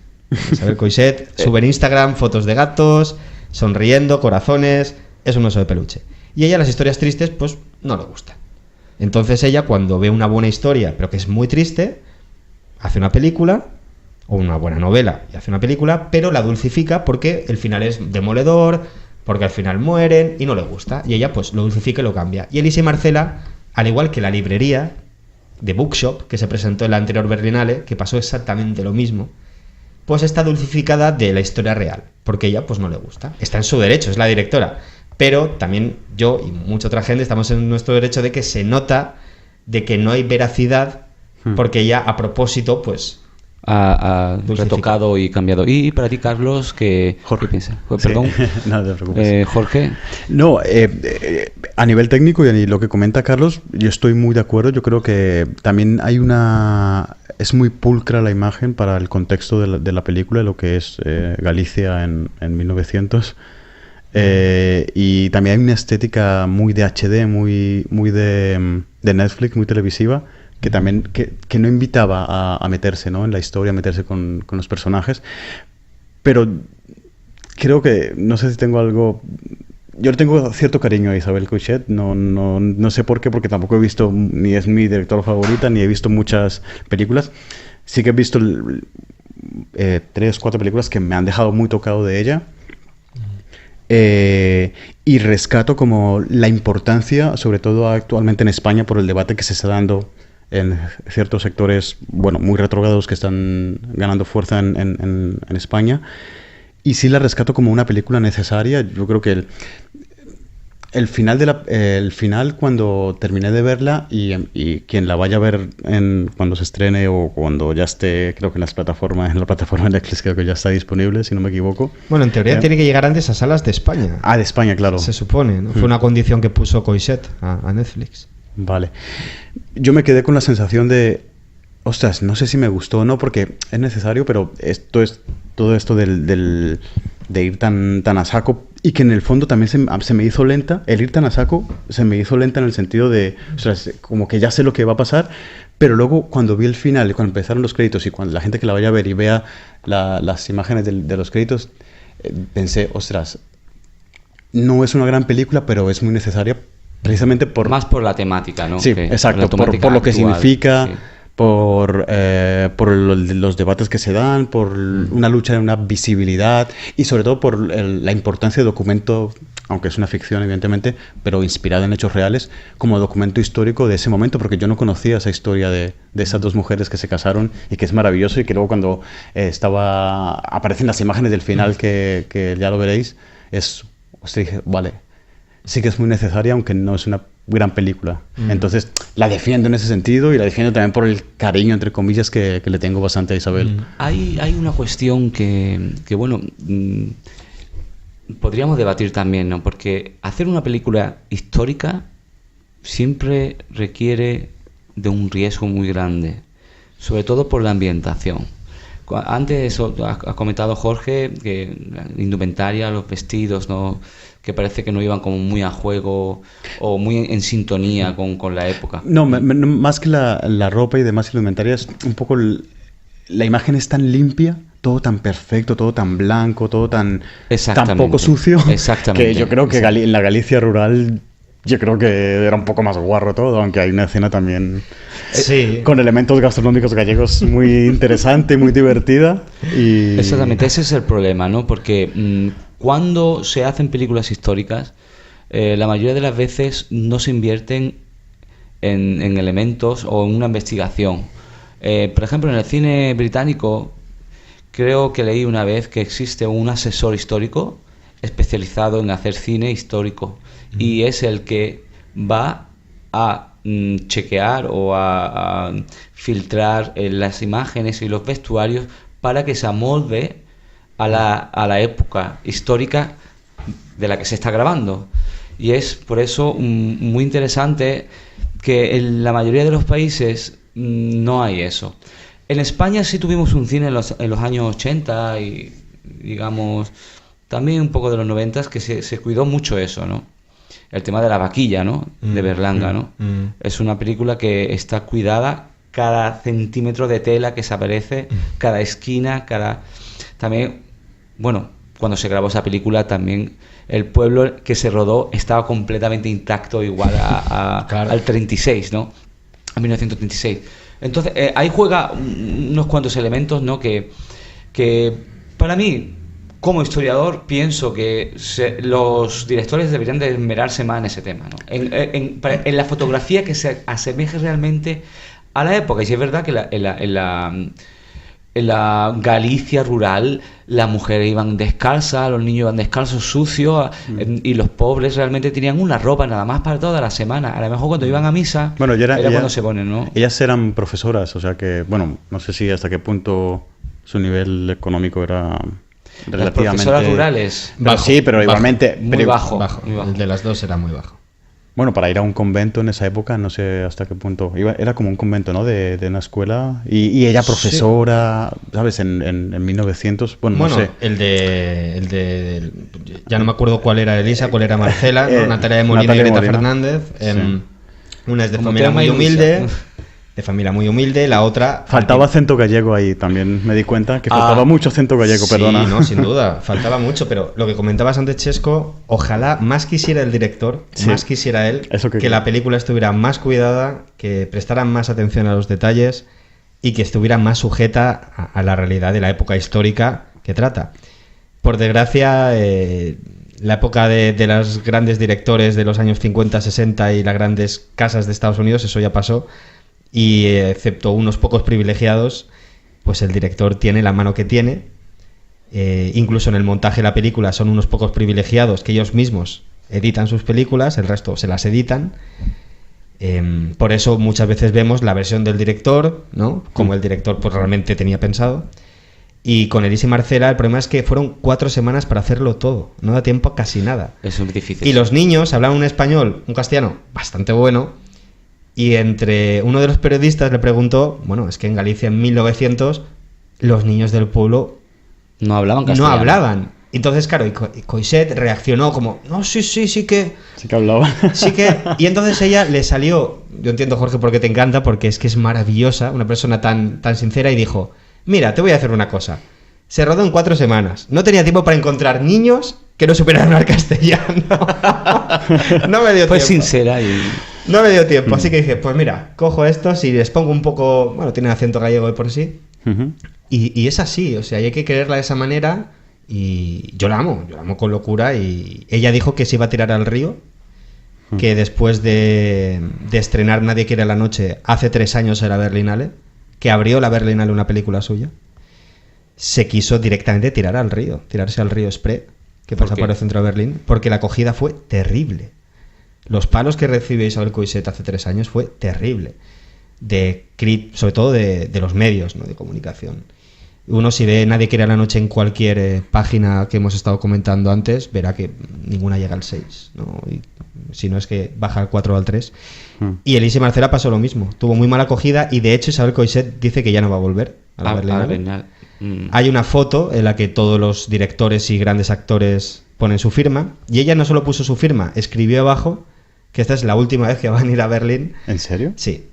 Isabel Coixet sube en Instagram fotos de gatos, sonriendo, corazones, es un oso de peluche. Y ella las historias tristes pues no le gustan. Entonces ella, cuando ve una buena historia, pero que es muy triste, hace una película, o una buena novela, y hace una película, pero la dulcifica porque el final es demoledor, porque al final mueren, y no le gusta. Y ella, pues, lo dulcifica y lo cambia. Y Elisa y Marcela, al igual que la librería de Bookshop, que se presentó en la anterior Berlinale, que pasó exactamente lo mismo, pues está dulcificada de la historia real, porque ella, pues, no le gusta. Está en su derecho, es la directora. Pero también yo y mucha otra gente estamos en nuestro derecho de que se nota de que no hay veracidad porque ella a propósito pues ha retocado y cambiado. Y para ti, Carlos, ¿qué piensas? Perdón. Sí. No te preocupes. Jorge. No, a nivel técnico y lo que comenta Carlos, yo estoy muy de acuerdo. Yo creo que también hay es muy pulcra la imagen para el contexto de la película, de lo que es Galicia en 1900. Y también hay una estética muy de HD, muy de Netflix, muy televisiva, que también que no invitaba a meterse, ¿no?, en la historia, a meterse con los personajes. Pero creo que, no sé si tengo algo... Yo tengo cierto cariño a Isabel Coixet, no sé por qué, porque tampoco he visto, ni es mi directora favorita, ni he visto muchas películas. Sí que he visto 3 o 4 películas que me han dejado muy tocado de ella. Y rescato como la importancia, sobre todo actualmente en España, por el debate que se está dando en ciertos sectores, bueno, muy retrógrados que están ganando fuerza en España. Y sí la rescato como una película necesaria. Yo creo que el final cuando terminé de verla y quien la vaya a ver cuando se estrene o cuando ya esté, creo que en la plataforma de Netflix creo que ya está disponible, si no me equivoco. Bueno, en teoría tiene que llegar antes a salas de España. Ah, de España, claro. Se supone, ¿no? Fue una condición que puso Coixet a Netflix. Vale. Yo me quedé con la sensación de, ostras, no sé si me gustó o no, porque es necesario, pero todo esto de ir tan a saco, y que en el fondo también se me hizo lenta. El ir tan a saco se me hizo lenta en el sentido de, ostras, como que ya sé lo que va a pasar, pero luego cuando vi el final y cuando empezaron los créditos y cuando la gente que la vaya a ver y vea las imágenes de los créditos, pensé, ostras, no es una gran película, pero es muy necesaria precisamente más por la temática, ¿no? Sí, exacto, por lo que significa, sí. por los debates que se dan, por una lucha de una visibilidad y sobre todo por la importancia del documento, aunque es una ficción evidentemente, pero inspirada en hechos reales, como documento histórico de ese momento, porque yo no conocía esa historia de esas dos mujeres que se casaron y que es maravilloso, y que luego cuando aparecen las imágenes del final, que ya lo veréis, dije, vale, sí que es muy necesaria, aunque no es una gran película. Entonces la defiendo en ese sentido, y la defiendo también por el cariño, entre comillas, que le tengo bastante a Isabel. Hay una cuestión que bueno, podríamos debatir también, ¿no? Porque hacer una película histórica siempre requiere de un riesgo muy grande, sobre todo por la ambientación. Antes ha comentado Jorge que la indumentaria, los vestidos, ¿no?, que parece que no iban como muy a juego o muy en sintonía con la época. No, más que la ropa y demás indumentaria, es un poco la imagen es tan limpia, todo tan perfecto, todo tan blanco, todo tan poco sucio, que yo creo que en la Galicia rural yo creo que era un poco más guarro todo, aunque hay una escena también con elementos gastronómicos gallegos muy interesante, muy divertida. Exactamente, ese es el problema, ¿no? Porque cuando se hacen películas históricas, la mayoría de las veces no se invierten en elementos o en una investigación. Por ejemplo, en el cine británico, creo que leí una vez que existe un asesor histórico especializado en hacer cine histórico, y es el que va a chequear o a filtrar las imágenes y los vestuarios para que se amolde a la época histórica de la que se está grabando. Y es por eso muy interesante que en la mayoría de los países no hay eso. En España sí tuvimos un cine en los años 80 y, digamos, también un poco de los 90, que se cuidó mucho eso, ¿no? El tema de la vaquilla, ¿no? De Berlanga, ¿no? Es una película que está cuidada, cada centímetro de tela que se aparece, cada esquina, También, bueno, cuando se grabó esa película también el pueblo que se rodó estaba completamente intacto, igual al 36, ¿no? A 1936. Entonces, ahí juega unos cuantos elementos, ¿no? Que para mí, como historiador, pienso que los directores deberían de esmerarse más en ese tema, ¿no? En la fotografía que se asemeje realmente a la época. Y si es verdad que en la Galicia rural las mujeres iban descalzas, los niños iban descalzos, sucios, y los pobres realmente tenían una ropa nada más para toda la semana. A lo mejor cuando iban a misa era cuando se ponen, ¿no? Ellas eran profesoras, o sea que, bueno, no sé si hasta qué punto su nivel económico era relativamente... Las profesoras rurales. Bajo, sí, pero igualmente... Muy bajo. El de las dos era muy bajo. Bueno, para ir a un convento en esa época, no sé hasta qué punto. Era como un convento, ¿no? De una escuela. Y ella profesora, sí. ¿Sabes? En 1900. Bueno, no sé. El de ya no me acuerdo cuál era Elisa, cuál era Marcela, ¿no? Natalia de Molina y Greta Fernández. Sí. Una es de familia muy humilde. De familia muy humilde, la otra... Faltaba acento gallego ahí también, me di cuenta que faltaba mucho acento gallego, perdona. Sí, no, sin duda, faltaba mucho, pero lo que comentabas antes, Chesco, ojalá más quisiera el director, más quisiera él, que la película estuviera más cuidada, que prestaran más atención a los detalles y que estuviera más sujeta a la realidad de la época histórica que trata. Por desgracia, la época de los grandes directores de los años 50, 60 y las grandes casas de Estados Unidos, eso ya pasó. Y excepto unos pocos privilegiados, pues el director tiene la mano que tiene. Incluso en el montaje de la película son unos pocos privilegiados que ellos mismos editan sus películas, el resto se las editan. Por eso muchas veces vemos la versión del director, ¿no? Como el director pues realmente tenía pensado. Y con Elisa y Marcela el problema es que fueron 4 semanas para hacerlo todo. No da tiempo a casi nada. Eso es difícil. Y los niños hablaban un español, un castellano bastante bueno. Y entre uno de los periodistas le preguntó, bueno, es que en Galicia en 1900 los niños del pueblo no hablaban castellano. No hablaban. Entonces, claro, y Coixet reaccionó como, no, sí que... Sí que hablaba. Sí que... Y entonces ella le salió, yo entiendo, Jorge, porque te encanta, porque es que es maravillosa, una persona tan sincera, y dijo, mira, te voy a hacer una cosa. Se rodó en 4 semanas. No tenía tiempo para encontrar niños que no supieran hablar castellano. No me dio tiempo. Fue sincera y... No me dio tiempo, así que dije, pues mira, cojo estos y les pongo un poco... Bueno, tiene acento gallego de por sí. Uh-huh. Y es así, o sea, hay que quererla de esa manera... Y yo la amo con locura. Y ella dijo que se iba a tirar al río, que después de estrenar Nadie quiere la noche, hace 3 años era Berlinale, que abrió la Berlinale una película suya, se quiso directamente tirar al río, tirarse al río Spree, que pasa por el centro de Berlín, porque la acogida fue terrible. Los palos que recibe Isabel Coixet hace 3 años fue terrible, sobre todo de los medios, ¿no? De comunicación. Uno, si ve Nadie quiere la noche en cualquier página que hemos estado comentando antes, verá que ninguna llega al 6, ¿no? Y si no es que baja al 4 o al 3. Y Elisa y Marcela pasó lo mismo. Tuvo muy mala acogida y de hecho Isabel Coixet dice que ya no va a volver a la Berlinale. Hay una foto en la que todos los directores y grandes actores ponen su firma, y ella no solo puso su firma, escribió abajo que esta es la última vez que van a ir a Berlín. ¿En serio? Sí.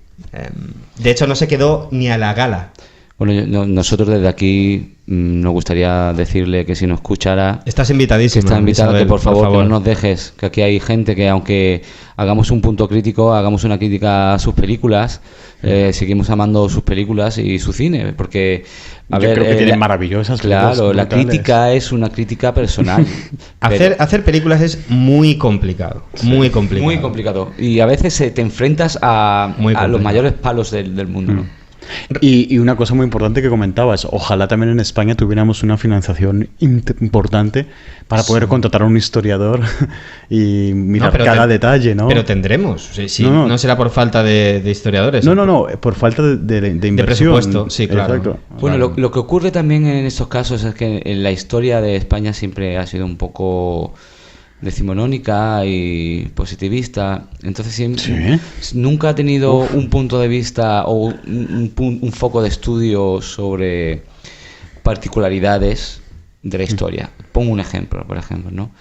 De hecho no se quedó ni a la gala. Bueno, nosotros desde aquí nos gustaría decirle que si nos escuchara... Estás invitadísimo. Está invitado, Isabel, que por favor que no nos dejes, que aquí hay gente que aunque hagamos un punto crítico, hagamos una crítica a sus películas, seguimos amando sus películas y su cine, porque... Yo creo que tienen maravillosas películas. Claro, la crítica es una crítica personal. Hacer películas es muy complicado, muy complicado. Muy complicado. Y a veces te enfrentas a los mayores palos del mundo, ¿no? Y una cosa muy importante que comentabas, ojalá también en España tuviéramos una financiación importante para poder contratar a un historiador y mirar cada detalle, ¿no? Pero tendremos, no será por falta de historiadores. No, por falta de inversión. De presupuesto, sí, claro. Exacto. Bueno, lo que ocurre también en estos casos es que en la historia de España siempre ha sido un poco decimonónica y positivista, entonces nunca ha tenido un punto de vista o un foco de estudio sobre particularidades de la historia. Pongo un ejemplo, por ejemplo, ¿no?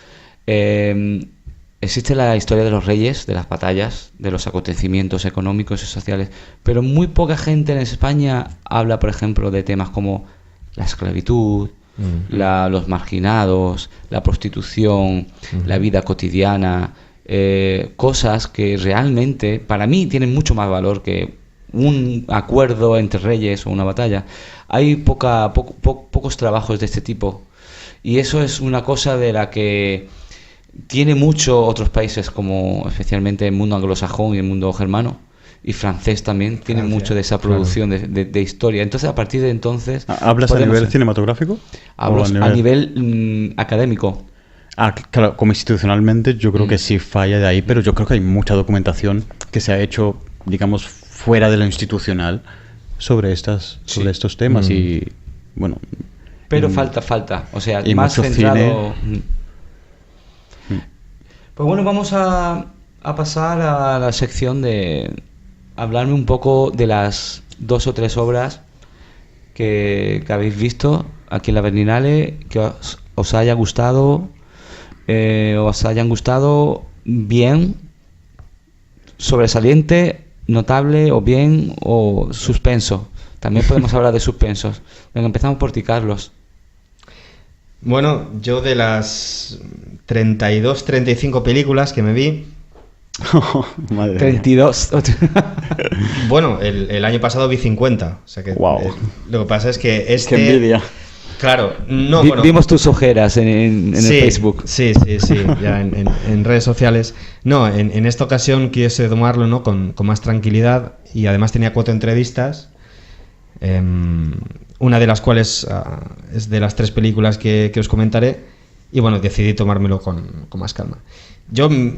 Existe la historia de los reyes, de las batallas, de los acontecimientos económicos y sociales, pero muy poca gente en España habla, por ejemplo, de temas como la esclavitud, los marginados, la prostitución, la vida cotidiana, cosas que realmente para mí tienen mucho más valor que un acuerdo entre reyes o una batalla. Hay pocos trabajos de este tipo, y eso es una cosa de la que tiene mucho otros países, como especialmente el mundo anglosajón y el mundo germano y francés también, tienen mucho de esa producción de historia. Entonces, a partir de entonces... ¿Hablas a nivel cinematográfico? Hablo a nivel académico. Claro, como institucionalmente yo creo que sí falla de ahí, pero yo creo que hay mucha documentación que se ha hecho, digamos, fuera de lo institucional sobre estos temas y, bueno... Pero falta, o sea, y más mucho centrado... cine. Pues bueno, vamos a pasar a la sección de hablarme un poco de las 2 o 3 obras que habéis visto aquí en la Berlinale, que os haya gustado, os hayan gustado bien, sobresaliente, notable o bien, o suspenso. También podemos hablar de suspensos. Venga, empezamos por ti, Carlos. Bueno, yo de las 32, 35 películas que me vi... Madre 32. Bueno, el año pasado vi 50. O sea que, wow. Lo que pasa es que ¡Qué envidia! Claro, no, vimos tus ojeras en el Facebook. Sí, ya en redes sociales. No, en esta ocasión quise tomarlo, ¿no? con más tranquilidad, y además tenía 4 entrevistas. Una de las cuales es de las 3 películas que os comentaré, Y bueno, decidí tomármelo con más calma.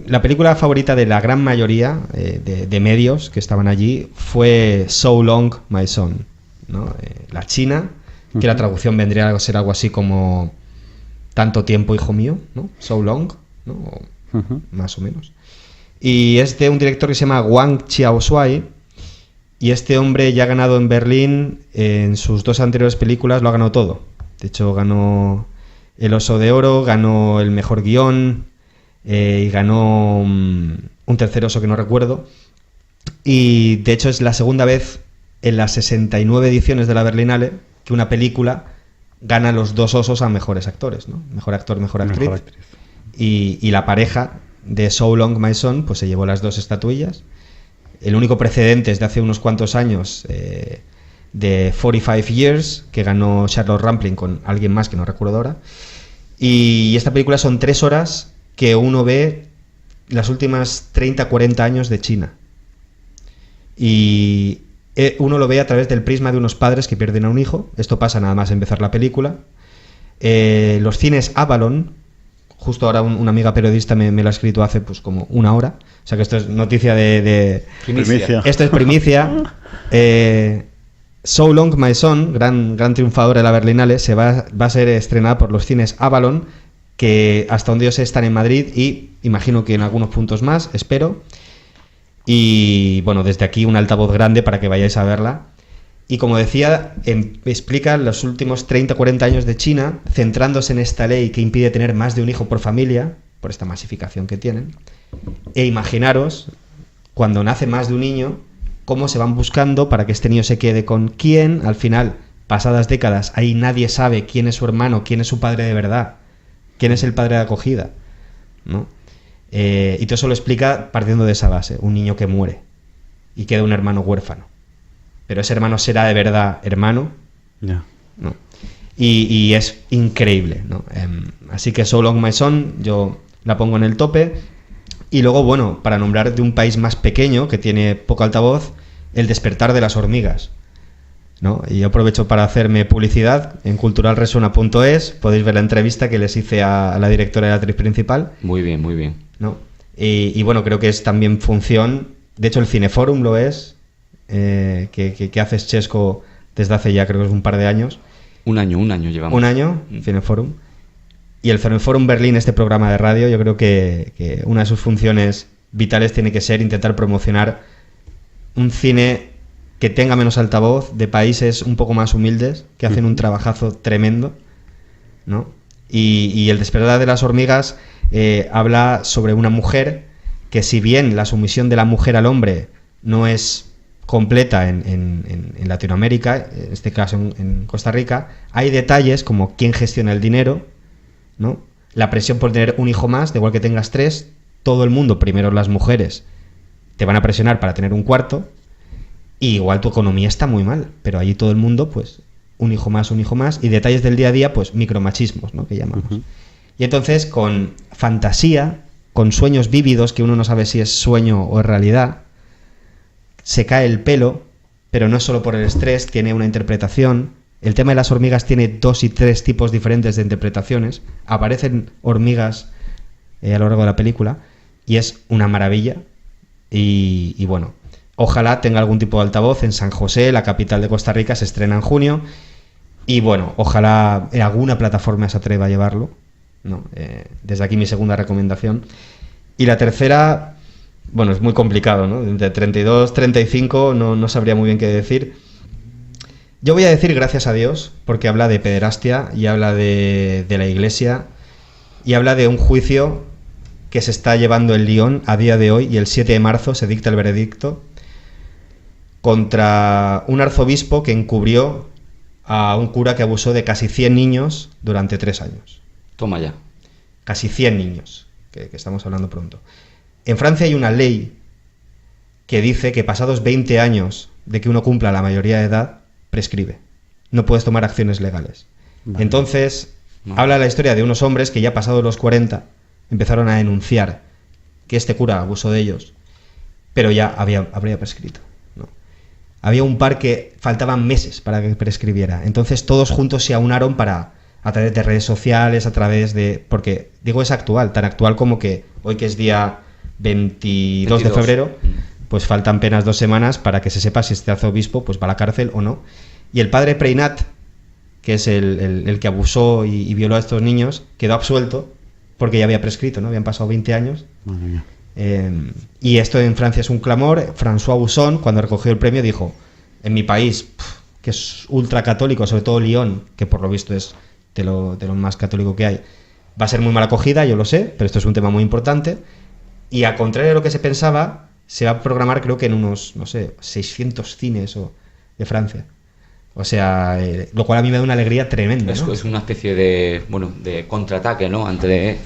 La película favorita de la gran mayoría de medios que estaban allí fue So Long, My Son, ¿no? La china, que la traducción vendría a ser algo así como Tanto tiempo, hijo mío, ¿no? So Long, ¿no? Más o menos. Y es de un director que se llama Wang Xiaoshuai, y este hombre ya ha ganado en Berlín, en sus 2 anteriores películas lo ha ganado todo. De hecho, ganó el Oso de Oro, ganó el mejor guión, y ganó un tercer oso que no recuerdo. Y de hecho es la segunda vez en las 69 ediciones de la Berlinale que una película gana los 2 osos a mejores actores, ¿no? Mejor actor, mejor actriz. Y la pareja de So Long, My Son pues se llevó las 2 estatuillas. El único precedente es de hace unos cuantos años, de 45 Years, que ganó Charlotte Rampling con alguien más que no recuerdo ahora. Y esta película son 3 horas que uno ve las últimas 30-40 años de China. Y uno lo ve a través del prisma de unos padres que pierden a un hijo. Esto pasa nada más empezar la película. Los cines Avalon, justo ahora una amiga periodista me lo ha escrito hace pues como una hora. O sea que esto es noticia de... Primicia. Esto es primicia. So Long, My Son, gran triunfadora de la Berlinale, va a ser estrenada por los cines Avalon, que hasta donde yo sé están en Madrid y imagino que en algunos puntos más, espero. Y bueno, desde aquí un altavoz grande para que vayáis a verla. Y como decía, explica los últimos 30-40 años de China, centrándose en esta ley que impide tener más de un hijo por familia, por esta masificación que tienen. E imaginaros, cuando nace más de un niño, cómo se van buscando para que este niño se quede con quién. Al final, pasadas décadas, ahí nadie sabe quién es su hermano, quién es su padre de verdad, quién es el padre de acogida, ¿no? Y todo eso lo explica partiendo de esa base. Un niño que muere y queda un hermano huérfano. Pero ese hermano será de verdad hermano, Yeah. ¿no? Y es increíble, ¿no? Así que So Long, My Son yo la pongo en el tope. Y luego, bueno, para nombrar de un país más pequeño que tiene poco altavoz, El despertar de las hormigas, ¿no? Y yo aprovecho para hacerme publicidad en culturalresona.es. Podéis ver la entrevista que les hice a la directora y la actriz principal. Muy bien, muy bien. ¿No? Y bueno, creo que es también función, de hecho el Cineforum lo es, que hace Chesco desde hace ya creo que es un par de años. Un año llevamos. Un año, Cineforum. Y el Cineforum Berlín, este programa de radio, yo creo que una de sus funciones vitales tiene que ser intentar promocionar un cine que tenga menos altavoz, de países un poco más humildes, que hacen un trabajazo tremendo, ¿no? Y El despertar de las hormigas habla sobre una mujer que, si bien la sumisión de la mujer al hombre no es completa en Latinoamérica, en este caso en Costa Rica, hay detalles como quién gestiona el dinero, ¿no? La presión por tener un hijo más, de igual que tengas 3, todo el mundo, primero las mujeres, te van a presionar para tener un cuarto, y igual tu economía está muy mal, pero allí todo el mundo, pues, un hijo más, y detalles del día a día, pues, micromachismos, ¿no? Que llamamos. Y entonces, con fantasía, con sueños vívidos, que uno no sabe si es sueño o es realidad, se cae el pelo, pero no es solo por el estrés, tiene una interpretación. El tema de las hormigas tiene 2 y 3 tipos diferentes de interpretaciones. Aparecen hormigas a lo largo de la película y es una maravilla. Y bueno, ojalá tenga algún tipo de altavoz en San José, la capital de Costa Rica. Se estrena en junio. Y bueno, ojalá alguna plataforma se atreva a llevarlo, ¿no? Desde aquí mi segunda recomendación. Y la tercera, bueno, es muy complicado, ¿no? De 32, 35 no sabría muy bien qué decir. Yo voy a decir gracias a Dios, porque habla de pederastia y habla de la Iglesia y habla de un juicio que se está llevando en Lyon a día de hoy, y el 7 de marzo se dicta el veredicto contra un arzobispo que encubrió a un cura que abusó de casi 100 niños durante 3 años. Toma ya. Casi 100 niños, que estamos hablando pronto. En Francia hay una ley que dice que pasados 20 años de que uno cumpla la mayoría de edad, prescribe. No puedes tomar acciones legales. Vale. Entonces, habla la historia de unos hombres que ya pasados los 40 empezaron a denunciar que este cura abusó de ellos, pero ya habría prescrito, ¿no? Había un par que faltaban meses para que prescribiera. Entonces todos juntos se aunaron para a través de redes sociales, a través de... Porque, digo, es actual, tan actual como que hoy, que es día 22 de febrero, pues faltan apenas 2 semanas para que se sepa si este arzobispo pues va a la cárcel o no. Y el padre Preinat, que es el que abusó y violó a estos niños, quedó absuelto porque ya había prescrito, ¿no? Habían pasado 20 años. Y esto en Francia es un clamor. François Busson, cuando recogió el premio, dijo: en mi país, que es ultracatólico, sobre todo Lyon, que por lo visto es de lo más católico que hay, va a ser muy mal acogida, yo lo sé, pero esto es un tema muy importante. Y a contrario de lo que se pensaba, se va a programar, creo que en unos, no sé, 600 cines de Francia. O sea, lo cual a mí me da una alegría tremenda, ¿no? Es una especie de contraataque, ¿no? Ante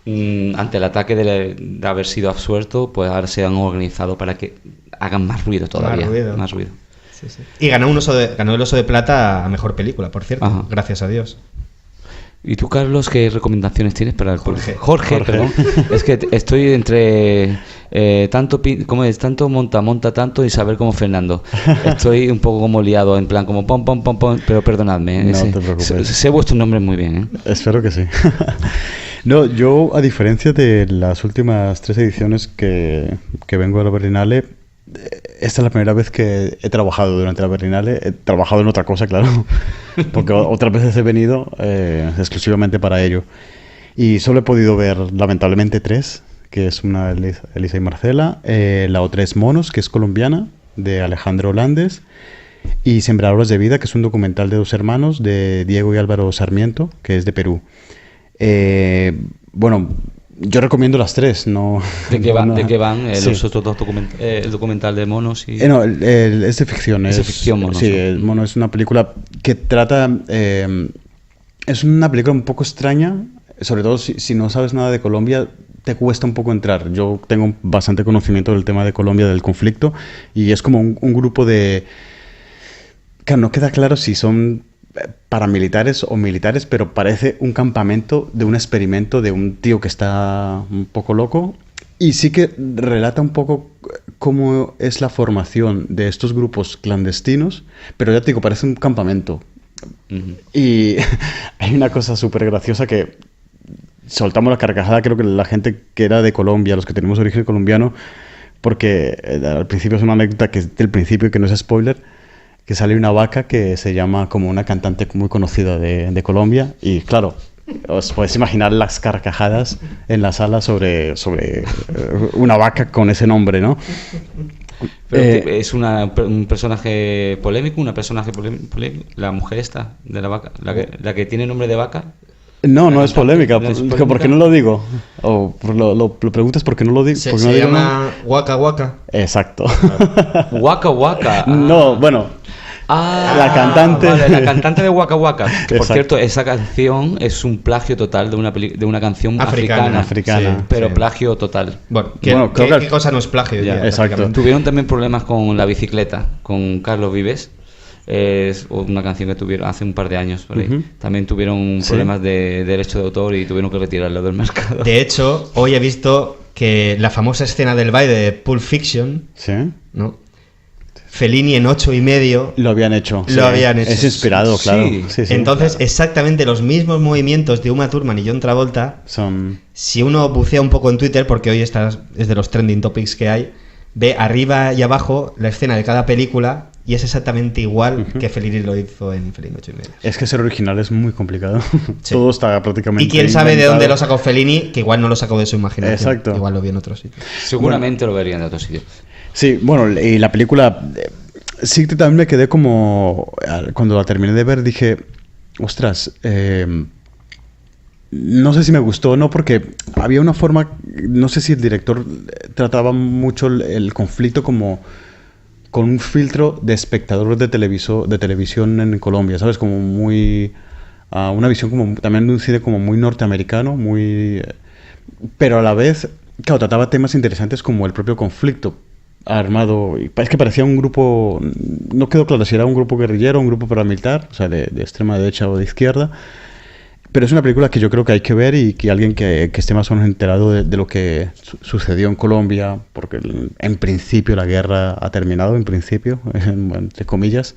el ataque de haber sido absuelto, pues ahora se han organizado para que hagan más ruido todavía. Más ruido. Sí, sí. Y ganó el Oso de Plata a Mejor Película, por cierto. Ajá. Gracias a Dios. ¿Y tú, Carlos, qué recomendaciones tienes para el Jorge. Jorge, perdón. Es que estoy entre tanto monta tanto Isabel como Fernando. Estoy un poco como liado, en plan como pom, pero perdonadme. No te preocupes. Sé vuestros nombres muy bien, ¿eh? Espero que sí. No, yo, a diferencia de las últimas 3 ediciones que vengo a la Berlinale, esta es la primera vez que he trabajado durante la Berlinale. He trabajado en otra cosa, claro, porque otras veces he venido exclusivamente para ello. Y solo he podido ver, lamentablemente, 3, que es una Elisa y Marcela. La otra es Monos, que es colombiana, de Alejandro Holandes. Y Sembradores de Vida, que es un documental de 2 hermanos, de Diego y Álvaro Sarmiento, que es de Perú. Bueno, yo recomiendo las 3, ¿no? ¿De qué van Sí. los otros 2 el documental de Monos y...? No, es de ficción. Es de ficción, Monos. Sí, Mono es una película que trata... es una película un poco extraña, sobre todo si no sabes nada de Colombia, te cuesta un poco entrar. Yo tengo bastante conocimiento del tema de Colombia, del conflicto, y es como un grupo de... Claro, no queda claro si son paramilitares o militares, pero parece un campamento de un experimento de un tío que está un poco loco, y sí que relata un poco cómo es la formación de estos grupos clandestinos, pero ya te digo, parece un campamento. Y hay una cosa súper graciosa que soltamos la carcajada, creo que la gente que era de Colombia, los que tenemos origen colombiano, porque al principio es una anécdota que es del principio y que no es spoiler, que sale una vaca que se llama como una cantante muy conocida de Colombia, y claro, os podéis imaginar las carcajadas en la sala sobre una vaca con ese nombre, ¿no? Pero es un personaje polémico, la mujer esta de la vaca, la que tiene nombre de vaca. No es polémica. ¿No es polémica? ¿Por qué no lo digo? O lo preguntas por qué no lo digo. Se no llama Waka Waka. Exacto. Waka Waka. No, bueno. La cantante. Vale, la cantante de Waka Waka. Por Exacto. cierto, esa canción es un plagio total de una canción africana. Africana. Pero Sí. plagio total. Bueno, creo que- ¿qué cosa no es plagio? Ya, Ya, exacto. prácticamente. Tuvieron también problemas con la bicicleta, con Carlos Vives. Es una canción que tuvieron hace un par de años por ahí. Ujú. También tuvieron Sí. problemas de derecho de autor y tuvieron que retirarlo del mercado. De hecho, hoy he visto que la famosa escena del baile de Pulp Fiction, Sí. ¿no? Fellini en 8,5. Lo habían hecho. Lo habían hecho. Es inspirado, Sí. claro. Sí, Entonces, claro. exactamente los mismos movimientos de Uma Thurman y John Travolta, Son... si uno bucea un poco en Twitter, porque hoy es de los trending topics que hay, ve arriba y abajo la escena de cada película y es exactamente igual que Fellini lo hizo en Fellini 8,5. Es que ser original es muy complicado. Sí. Todo está prácticamente Y quién sabe de inventado. dónde lo sacó Fellini, que igual no lo sacó de su imaginación. Exacto. Igual lo vio en otro sitio. Seguramente lo verían de otro sitio. Sí, bueno, y la película... sí que también me quedé como... Cuando la terminé de ver dije... Ostras, no sé si me gustó o no, porque había una forma... No sé si el director trataba mucho el conflicto como... con un filtro de espectador de televisión en Colombia, ¿sabes? Como muy... una visión como también de un cine como muy norteamericano, muy... pero a la vez, claro, trataba temas interesantes como el propio conflicto armado. Y es que parecía un grupo... No quedó claro si era un grupo guerrillero o un grupo paramilitar, o sea, de extrema derecha o de izquierda. Pero es una película que yo creo que hay que ver y que alguien que esté más o menos enterado de lo que sucedió en Colombia, porque en principio la guerra ha terminado, en principio, entre comillas.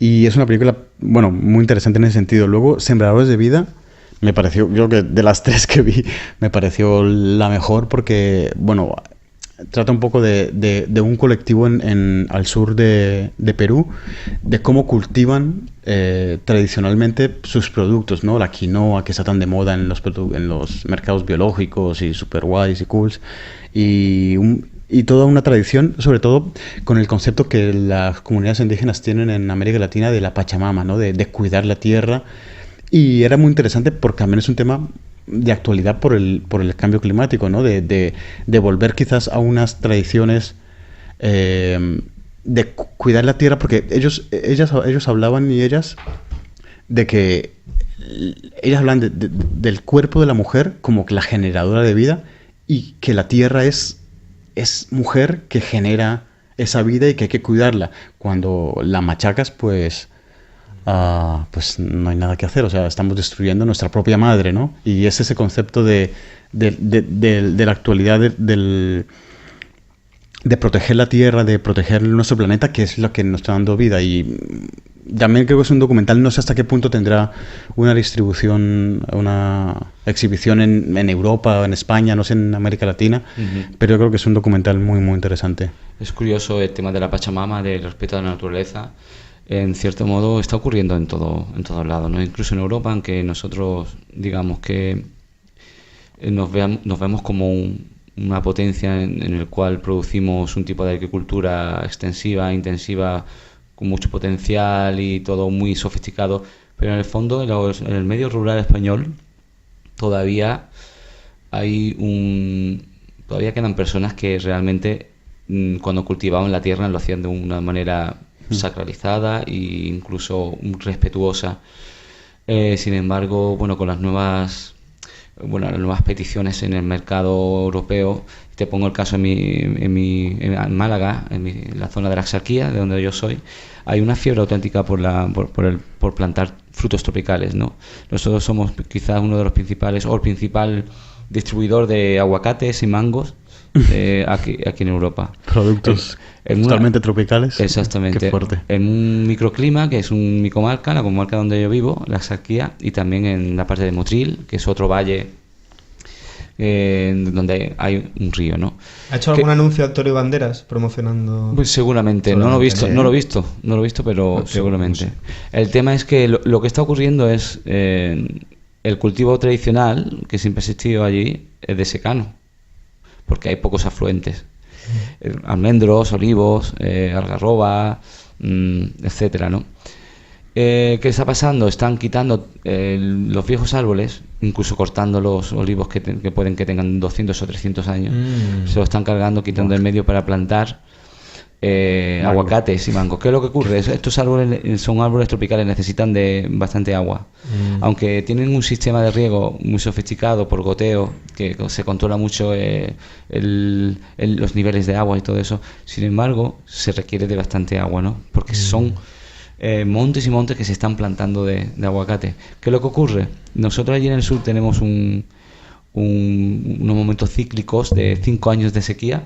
Y es una película, bueno, muy interesante en ese sentido. Luego, Sembradores de Vida, me pareció, yo que de las 3 que vi, me pareció la mejor porque, bueno, trata un poco de un colectivo al sur de Perú, de cómo cultivan tradicionalmente sus productos, ¿no? La quinoa, que está tan de moda en los mercados biológicos y super guays y cools, y toda una tradición, sobre todo con el concepto que las comunidades indígenas tienen en América Latina de la Pachamama, ¿no? De cuidar la tierra. Y era muy interesante porque también es un tema de actualidad por el cambio climático, ¿no? De volver quizás a unas tradiciones de cuidar la tierra, porque ellos hablaban de que ellas hablan del cuerpo de la mujer como que la generadora de vida y que la tierra es mujer que genera esa vida y que hay que cuidarla. Cuando la machacas, pues no hay nada que hacer, o sea, estamos destruyendo nuestra propia madre, ¿no? Y es ese concepto de la actualidad de proteger la tierra, de proteger nuestro planeta, que es lo que nos está dando vida. Y también creo que es un documental, no sé hasta qué punto tendrá una distribución, una exhibición en Europa o en España, no sé, en América Latina, pero yo creo que es un documental muy, muy interesante. Es curioso el tema de la Pachamama, del respeto a la naturaleza. En cierto modo está ocurriendo en todos lados, ¿no? Incluso en Europa, aunque nosotros digamos que nos vemos como una potencia en el cual producimos un tipo de agricultura extensiva, intensiva, con mucho potencial y todo muy sofisticado, pero en el fondo en el medio rural español todavía quedan personas que realmente cuando cultivaban la tierra lo hacían de una manera sacralizada e incluso respetuosa. Sin embargo, bueno, con las nuevas peticiones en el mercado europeo, te pongo el caso en Málaga, en la zona de la Axarquía, de donde yo soy, hay una fiebre auténtica por plantar frutos tropicales, ¿no? Nosotros somos quizás uno de los principales o el principal distribuidor de aguacates y mangos aquí en Europa. Productos totalmente tropicales. Exactamente. Qué fuerte. En un microclima, que es mi comarca, la comarca donde yo vivo, la Axarquía, y también en la parte de Motril, que es otro valle donde hay un río, ¿no? ¿Ha hecho algún anuncio Antonio Banderas promocionando? Pues seguramente, no lo he visto, pero seguramente. No sé. El tema es que lo que está ocurriendo es el cultivo tradicional que siempre ha existido allí es de secano, porque hay pocos afluentes. Almendros, olivos, algarroba, etcétera, ¿no? ¿Qué está pasando? Están quitando los viejos árboles, incluso cortando los olivos que pueden que tengan 200 o 300 años. Se lo están cargando, quitando el medio para plantar aguacates y mangos. ¿Qué es lo que ocurre? Estos árboles son árboles tropicales, necesitan de bastante agua. Aunque tienen un sistema de riego muy sofisticado por goteo, que se controla mucho los niveles de agua y todo eso, sin embargo, se requiere de bastante agua, ¿no? Porque son montes y montes que se están plantando de aguacate. ¿Qué es lo que ocurre? Nosotros allí en el sur tenemos unos momentos cíclicos de 5 años de sequía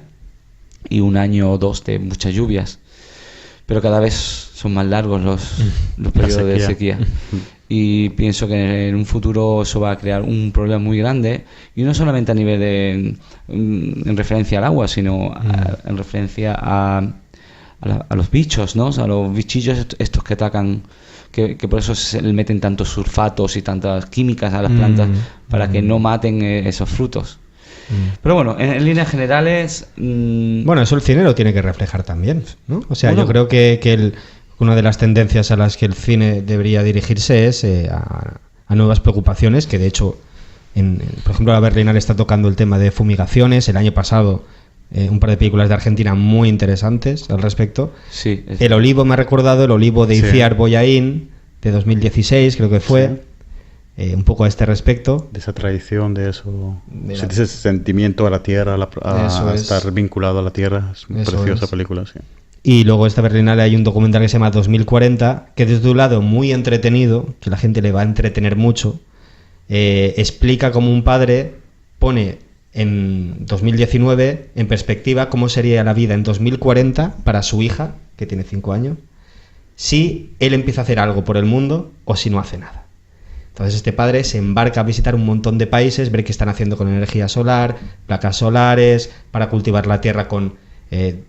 y 1 año o 2 de muchas lluvias, pero cada vez son más largos los periodos de sequía. Y pienso que en un futuro eso va a crear un problema muy grande, y no solamente a nivel en referencia al agua, sino en referencia a los bichos, ¿no? O sea, los bichillos estos que atacan, que por eso se le meten tantos sulfatos y tantas químicas a las plantas para que no maten esos frutos. Pero bueno, en líneas generales... Bueno, eso el cine lo tiene que reflejar también, ¿no? O sea, yo creo que una de las tendencias a las que el cine debería dirigirse es a nuevas preocupaciones, que de hecho, por ejemplo, la Berlinale está tocando el tema de fumigaciones. El año pasado, un par de películas de Argentina muy interesantes al respecto. Sí, El olivo, me ha recordado, el olivo de Iciar Boyaín, de 2016, creo que fue. Sí. Un poco a este respecto. De esa tradición, de eso. Ese sentimiento a la tierra, a estar vinculado a la tierra. Es una preciosa película, sí. Y luego esta Berlinale hay un documental que se llama 2040, que desde un lado muy entretenido, que la gente le va a entretener mucho, explica cómo un padre pone en 2019 en perspectiva cómo sería la vida en 2040 para su hija, que tiene 5 años, si él empieza a hacer algo por el mundo o si no hace nada. Entonces este padre se embarca a visitar un montón de países, ver qué están haciendo con energía solar, placas solares, para cultivar la tierra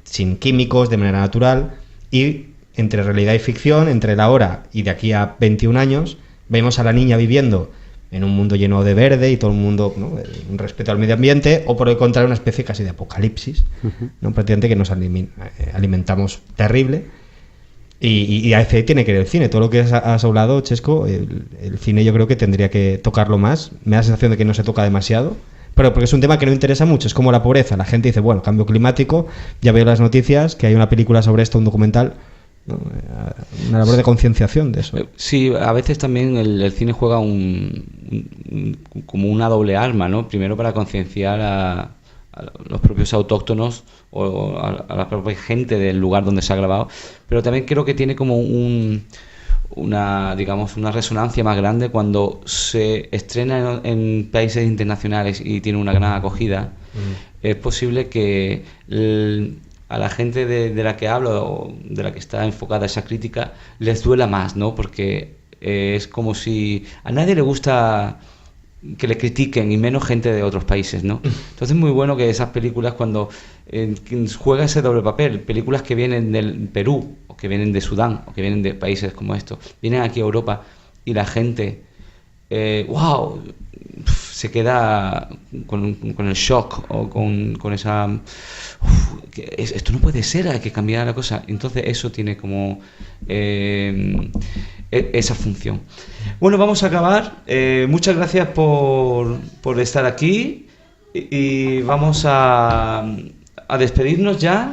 sin químicos, de manera natural, y entre realidad y ficción, entre la hora y de aquí a 21 años, vemos a la niña viviendo en un mundo lleno de verde y todo el mundo, ¿no?, un respeto al medio ambiente, o por el contrario una especie casi de apocalipsis, ¿no?, prácticamente que nos alimentamos terrible. Y a ese tiene que ir el cine. Todo lo que has hablado, Chesco, el cine yo creo que tendría que tocarlo más. Me da la sensación de que no se toca demasiado, pero porque es un tema que no interesa mucho. Es como la pobreza. La gente dice, bueno, cambio climático, ya veo las noticias, que hay una película sobre esto, un documental, ¿no?, una labor de concienciación de eso. Sí, a veces también el cine juega como una doble arma, ¿no? Primero para concienciar a los propios autóctonos o a la propia gente del lugar donde se ha grabado, pero también creo que tiene como una resonancia más grande cuando se estrena en países internacionales y tiene una gran acogida. Es posible que a la gente de la que hablo o de la que está enfocada esa crítica les duela más, ¿no? Porque es como si a nadie le gusta que le critiquen, y menos gente de otros países, ¿no? Entonces es muy bueno que esas películas, cuando juega ese doble papel, películas que vienen del Perú, o que vienen de Sudán, o que vienen de países como estos, vienen aquí a Europa y la gente wow, se queda con el shock o con esa esto no puede ser, hay que cambiar la cosa. Entonces eso tiene como esa función. Bueno, vamos a acabar. Muchas gracias por estar aquí y vamos a despedirnos ya.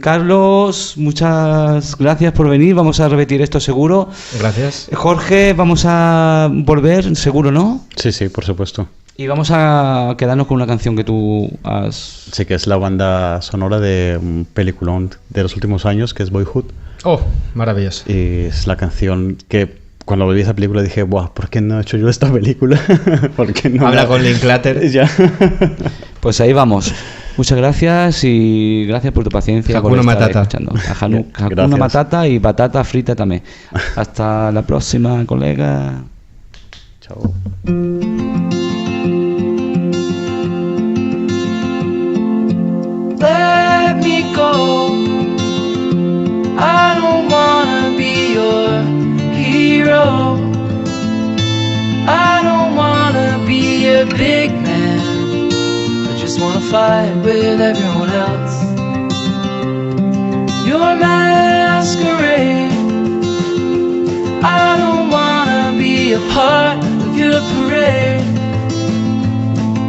Carlos, muchas gracias por venir. Vamos a repetir esto seguro. Gracias. Jorge, vamos a volver seguro, ¿no? Sí, sí, por supuesto. Y vamos a quedarnos con una canción que tú has... Sí, que es la banda sonora de un peliculón de los últimos años, que es Boyhood. Oh, maravilloso. Y es la canción que cuando vi esa película dije, ¡buah! ¿Por qué no he hecho yo esta película? ¿Por qué no? Habla con Linklater. Ya. Pues ahí vamos. Muchas gracias y gracias por tu paciencia. Hakuna por estar Matata. Escuchando. Hakuna Matata y patata frita también. Hasta la próxima, colega. Chao. Let me go. I don't wanna be your hero. I don't wanna be a big man. I just wanna fight with everyone else. Your masquerade. I don't wanna be a part of your parade.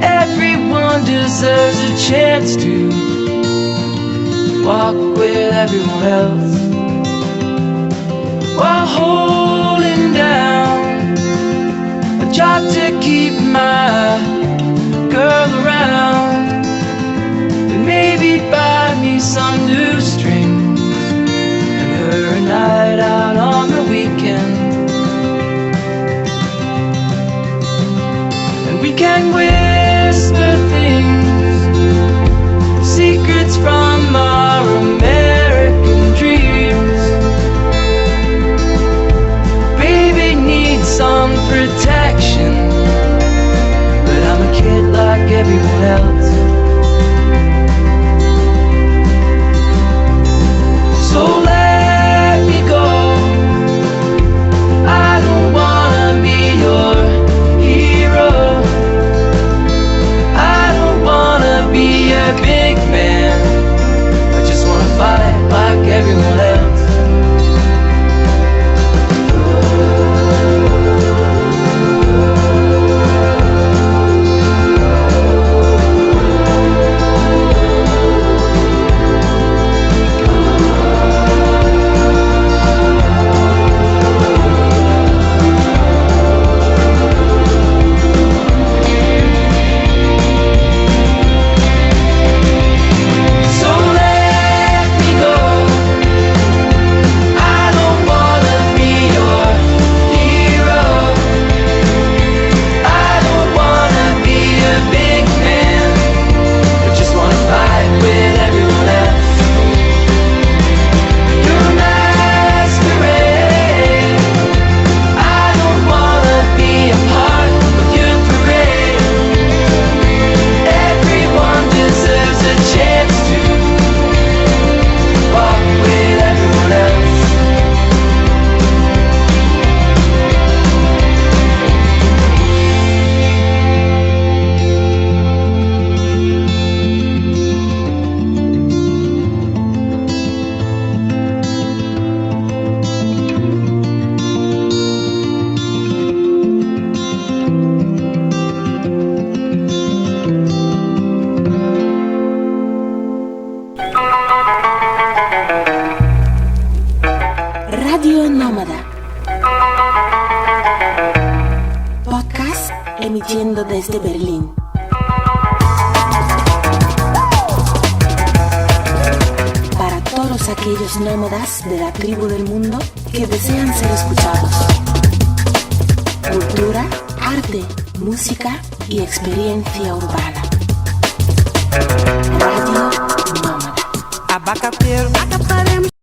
Everyone deserves a chance to walk with everyone else while holding down a job to keep my girl around, and maybe buy me some new strings and her a night out on the weekend, and we can whisper things, secrets from our American dreams. Baby needs some protection, but I'm a kid like everyone else. So let me go. I don't wanna be your hero. I don't wanna be a big man. I just wanna fight like everyone else. Radio Nómada. Podcast emitiendo desde Berlín. Para todos aquellos nómadas de la tribu del mundo que desean ser escuchados. Cultura, arte, música y experiencia urbana. Radio Nómada. Abacateiro, acaparemos